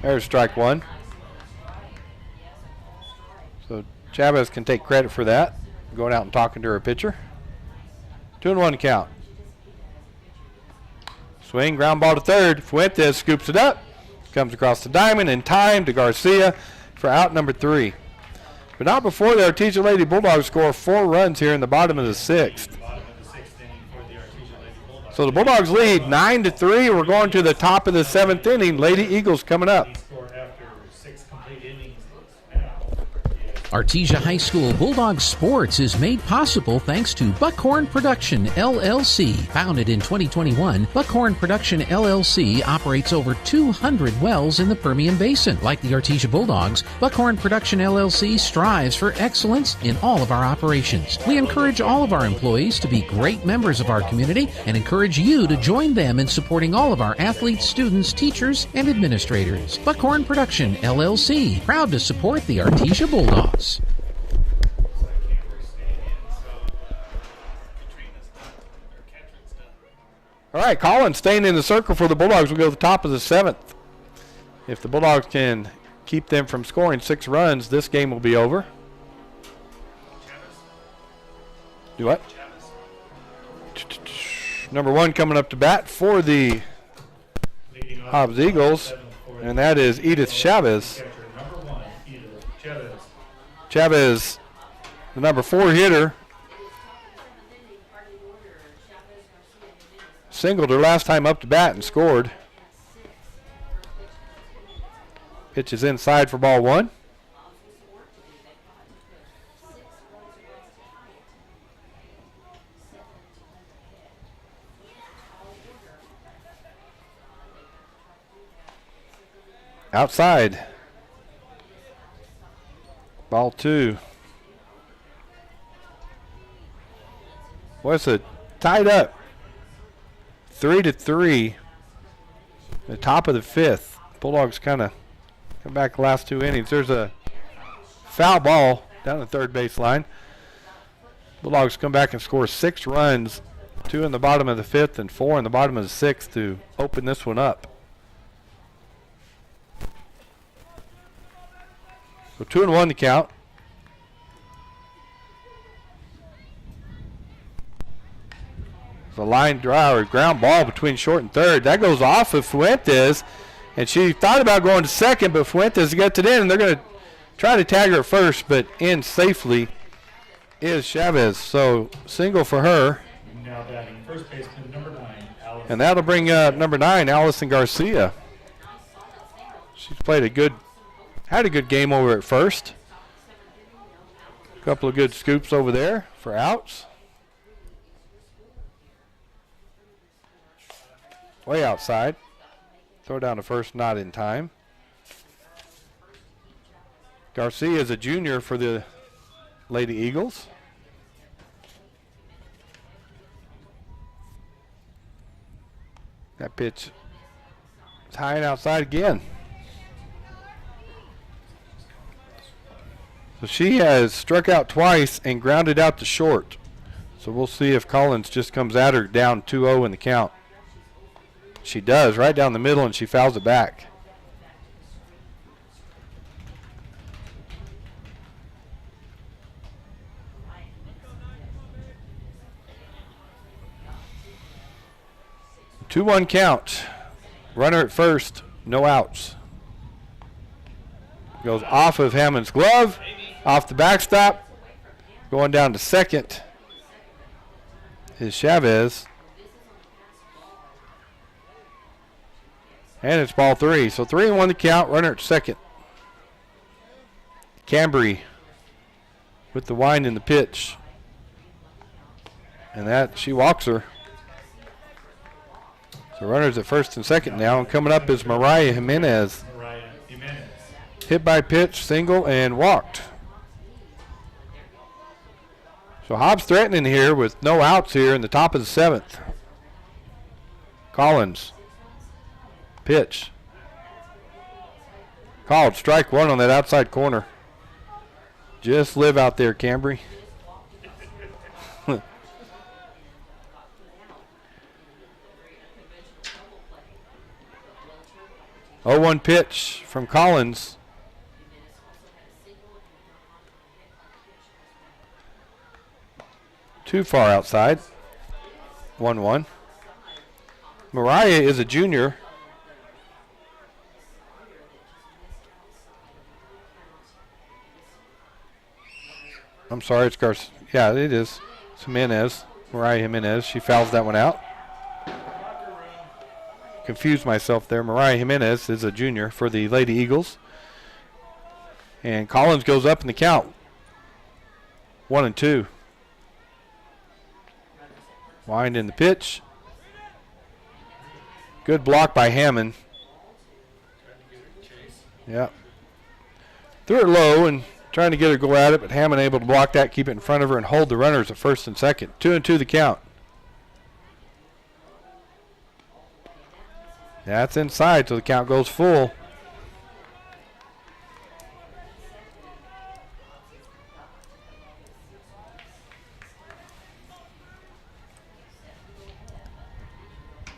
There's strike 1. So Chavez can take credit for that, going out and talking to her pitcher. 2-1 count. Swing, ground ball to third. Fuentes scoops it up, comes across the diamond in time to Garcia for out number 3. But not before the Artesia Lady Bulldogs score 4 runs here in the bottom of the 6th. So the Bulldogs lead 9-3. We're going to the top of the 7th inning. Lady Eagles coming up. Artesia High School Bulldog Sports is made possible thanks to Buckhorn Production, LLC. Founded in 2021, Buckhorn Production, LLC operates over 200 wells in the Permian Basin. Like the Artesia Bulldogs, Buckhorn Production, LLC strives for excellence in all of our operations. We encourage all of our employees to be great members of our community and encourage you to join them in supporting all of our athletes, students, teachers, and administrators. Buckhorn Production, LLC, proud to support the Artesia Bulldogs. All right, Collins staying in the circle for the Bulldogs. We'll go to the top of the 7th. If the Bulldogs can keep them from scoring 6 runs, this game will be over. Do what? Number 1 coming up to bat for the Hobbs Eagles, and that is Edith Chavez. Chavez, the number 4 hitter, singled her last time up to bat and scored. Pitch is inside for ball 1. Outside. Ball 2. What's it? Tied up. 3-3. The top of the 5th. Bulldogs kind of come back the last 2 innings. There's a foul ball down the third base line. Bulldogs come back and score 6 runs, 2 in the bottom of the 5th and 4 in the bottom of the 6th to open this one up. So 2-1 the count. The line drive or ground ball between short and third. That goes off of Fuentes, and she thought about going to second, but Fuentes gets it in, and they're going to try to tag her first, but in safely is Chavez. So single for her. Now batting first baseman number 9, Allison. And that'll bring up number 9, Allison Garcia. She's had a good game over at first. A couple of good scoops over there for outs. Way outside. Throw down to first, not in time. Garcia is a junior for the Lady Eagles. That pitch is high and outside again. So she has struck out twice and grounded out to short. So we'll see if Collins just comes at her down 2-0 in the count. She does, right down the middle, and she fouls it back. Two 2-1 count. Runner at first, no outs. Goes off of Hammond's glove, off the backstop. Going down to second is Chavez. And it's ball 3. So 3-1 the count, runner at second. Cambry with the wind in the pitch. And that, she walks her. So runners at first and second now. And coming up is Mariah Jimenez. Hit by pitch, single, and walked. So Hobbs threatening here with no outs here in the top of the 7th. Collins. Pitch. Called. Strike 1 on that outside corner. Just live out there, Cambry. 0-1 pitch from Collins. Too far outside. 1-1. Mariah is a junior. I'm sorry, it's Garcia. Yeah, it is. It's Jimenez. Mariah Jimenez. She fouls that one out. Confused myself there. Mariah Jimenez is a junior for the Lady Eagles. And Collins goes up in the count. 1-2. Wind in the pitch. Good block by Hammond. Yeah. Threw it low and trying to get her to go at it, but Hammond able to block that, keep it in front of her, and hold the runners at first and second. 2-2 the count. That's inside, so the count goes full.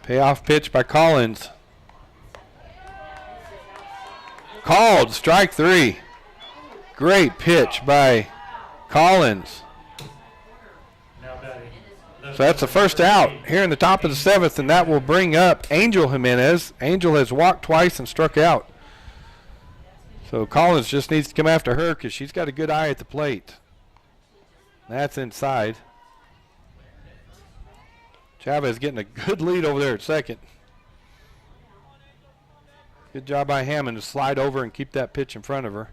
Payoff pitch by Collins. Called, strike 3. Great pitch by Collins. So that's the first out here in the top of the 7th, and that will bring up Angel Jimenez. Angel has walked twice and struck out. So Collins just needs to come after her because she's got a good eye at the plate. That's inside. Chavez getting a good lead over there at second. Good job by Hammond to slide over and keep that pitch in front of her.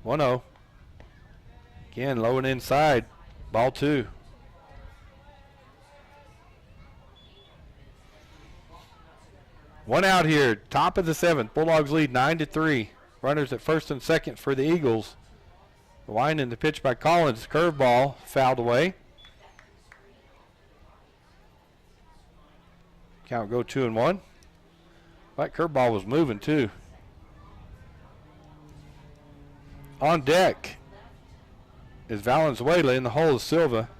1-0. Again, low and inside. Ball 2. One out here, top of the 7th. Bulldogs lead 9-3. Runners at first and second for the Eagles. Winding the pitch by Collins. Curveball fouled away. Count go 2-1. That curveball was moving too. On deck is Valenzuela. In the hole is Silva.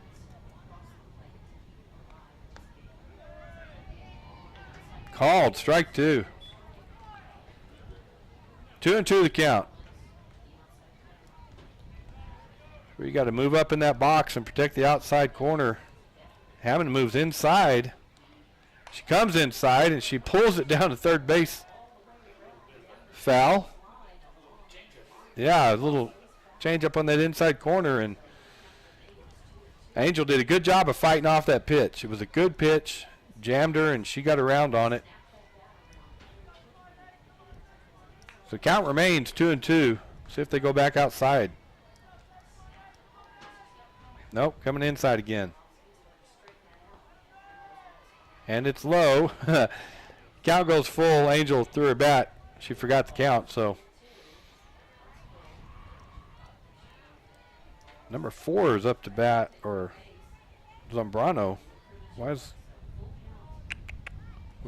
Called, strike 2. 2-2 the count. You got to move up in that box and protect the outside corner. Hammond moves inside. She comes inside and she pulls it down to third base. Foul. Yeah, a little change up on that inside corner, and Angel did a good job of fighting off that pitch. It was a good pitch, jammed her, and she got around on it. So count remains 2-2. See if they go back outside. Nope, coming inside again. And it's low. Count goes full. Angel threw her bat. She forgot the count, so. Number 4 is up to bat, or Zambrano. We'll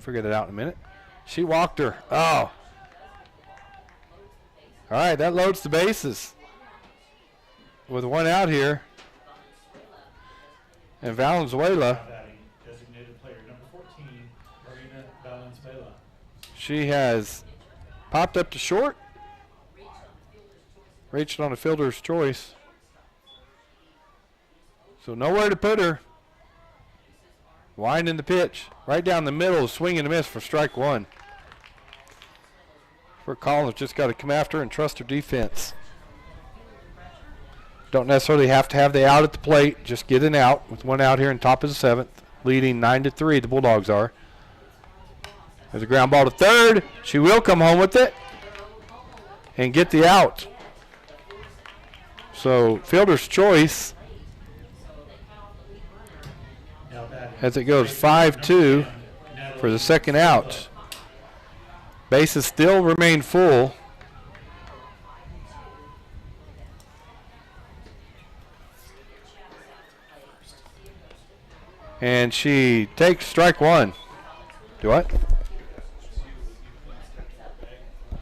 figure that out in a minute. She walked her. Oh. All right, that loads the bases. With one out here. And Valenzuela. Designated player number 14, Marina Valenzuela. She has popped up to short. Reached on a fielder's choice. So nowhere to put her. Winding the pitch. Right down the middle, swing and a miss for strike 1. For Collins, just got to come after and trust her defense. Don't necessarily have to have the out at the plate. Just get an out with one out here in top of the 7th. Leading 9-3, the Bulldogs are. There's a ground ball to third. She will come home with it and get the out. So fielder's choice as it goes 5-2 for the second out. Bases still remain full. And she takes strike 1. Do what?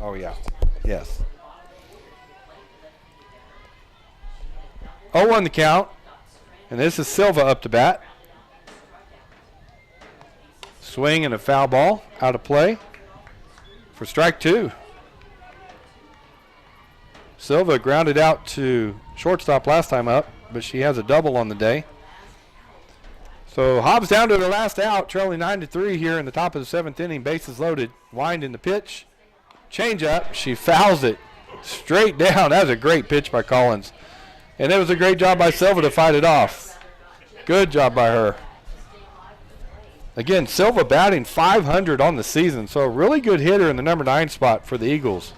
Oh, yeah. Yes. 0-1 the count. And this is Silva up to bat. Swing and a foul ball out of play for strike 2. Silva grounded out to shortstop last time up, but she has a double on the day. So Hobbs down to their last out, trailing 9-3 here in the top of the 7th inning. Bases loaded. Wind in the pitch. Change up. She fouls it straight down. That was a great pitch by Collins. And it was a great job by Silva to fight it off. Good job by her. Again, Silva batting .500 on the season, so a really good hitter in the number 9 spot for the Eagles.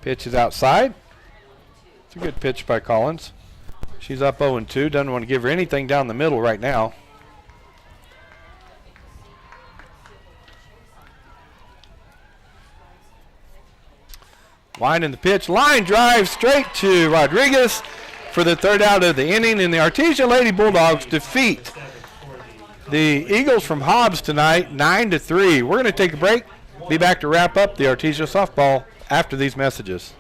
Pitch is outside. It's a good pitch by Collins. She's up 0-2. Doesn't want to give her anything down the middle right now. Winding the pitch. Line drive straight to Rodriguez for the third out of the inning. And the Artesia Lady Bulldogs defeat the Eagles from Hobbs tonight 9-3. We're going to take a break. Be back to wrap up the Artesia Softball after these messages.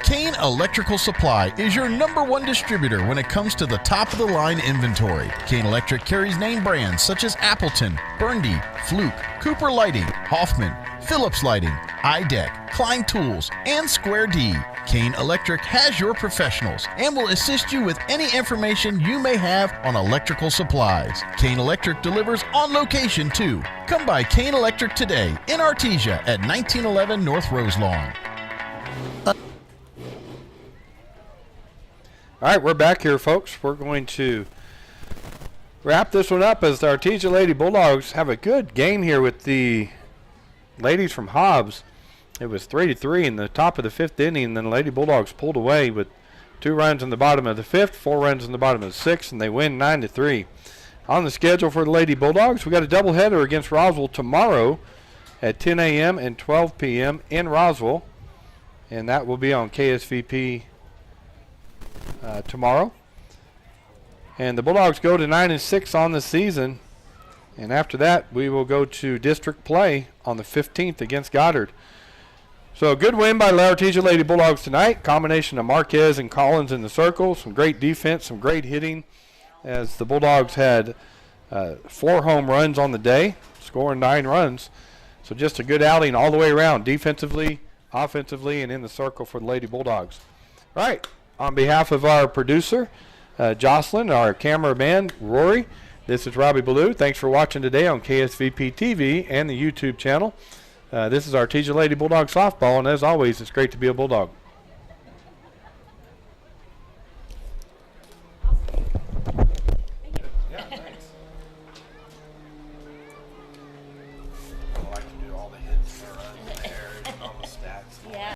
Kane Electrical Supply is your #1 distributor when it comes to the top-of-the-line inventory. Kane Electric carries name brands such as Appleton, Burndy, Fluke, Cooper Lighting, Hoffman, Phillips Lighting, iDeck, Klein Tools, and Square D. Kane Electric has your professionals and will assist you with any information you may have on electrical supplies. Kane Electric delivers on location too. Come by Kane Electric today in Artesia at 1911 North Roselawn. All right, we're back here, folks. We're going to wrap this one up as the Artesia Lady Bulldogs have a good game here with the ladies from Hobbs. It was 3-3 in the top of the 5th inning, and then the Lady Bulldogs pulled away with 2 runs in the bottom of the 5th, 4 runs in the bottom of the 6th, and they win 9-3. On the schedule for the Lady Bulldogs, we got a doubleheader against Roswell tomorrow at 10 a.m. and 12 p.m. in Roswell, and that will be on KSVP tomorrow. And the Bulldogs go to 9-6 on the season, and after that we will go to district play on the 15th against Goddard. So a good win by the Artesia Lady Bulldogs tonight. Combination of Marquez and Collins in the circle. Some great defense, some great hitting, as the Bulldogs had 4 home runs on the day, scoring 9 runs. So just a good outing all the way around, defensively, offensively, and in the circle for the Lady Bulldogs. All right, on behalf of our producer, Jocelyn, our cameraman, Rory, this is Robbie Ballou. Thanks for watching today on KSVP TV and the YouTube channel. This is Artesia Lady Bulldog Softball, and as always, it's great to be a Bulldog.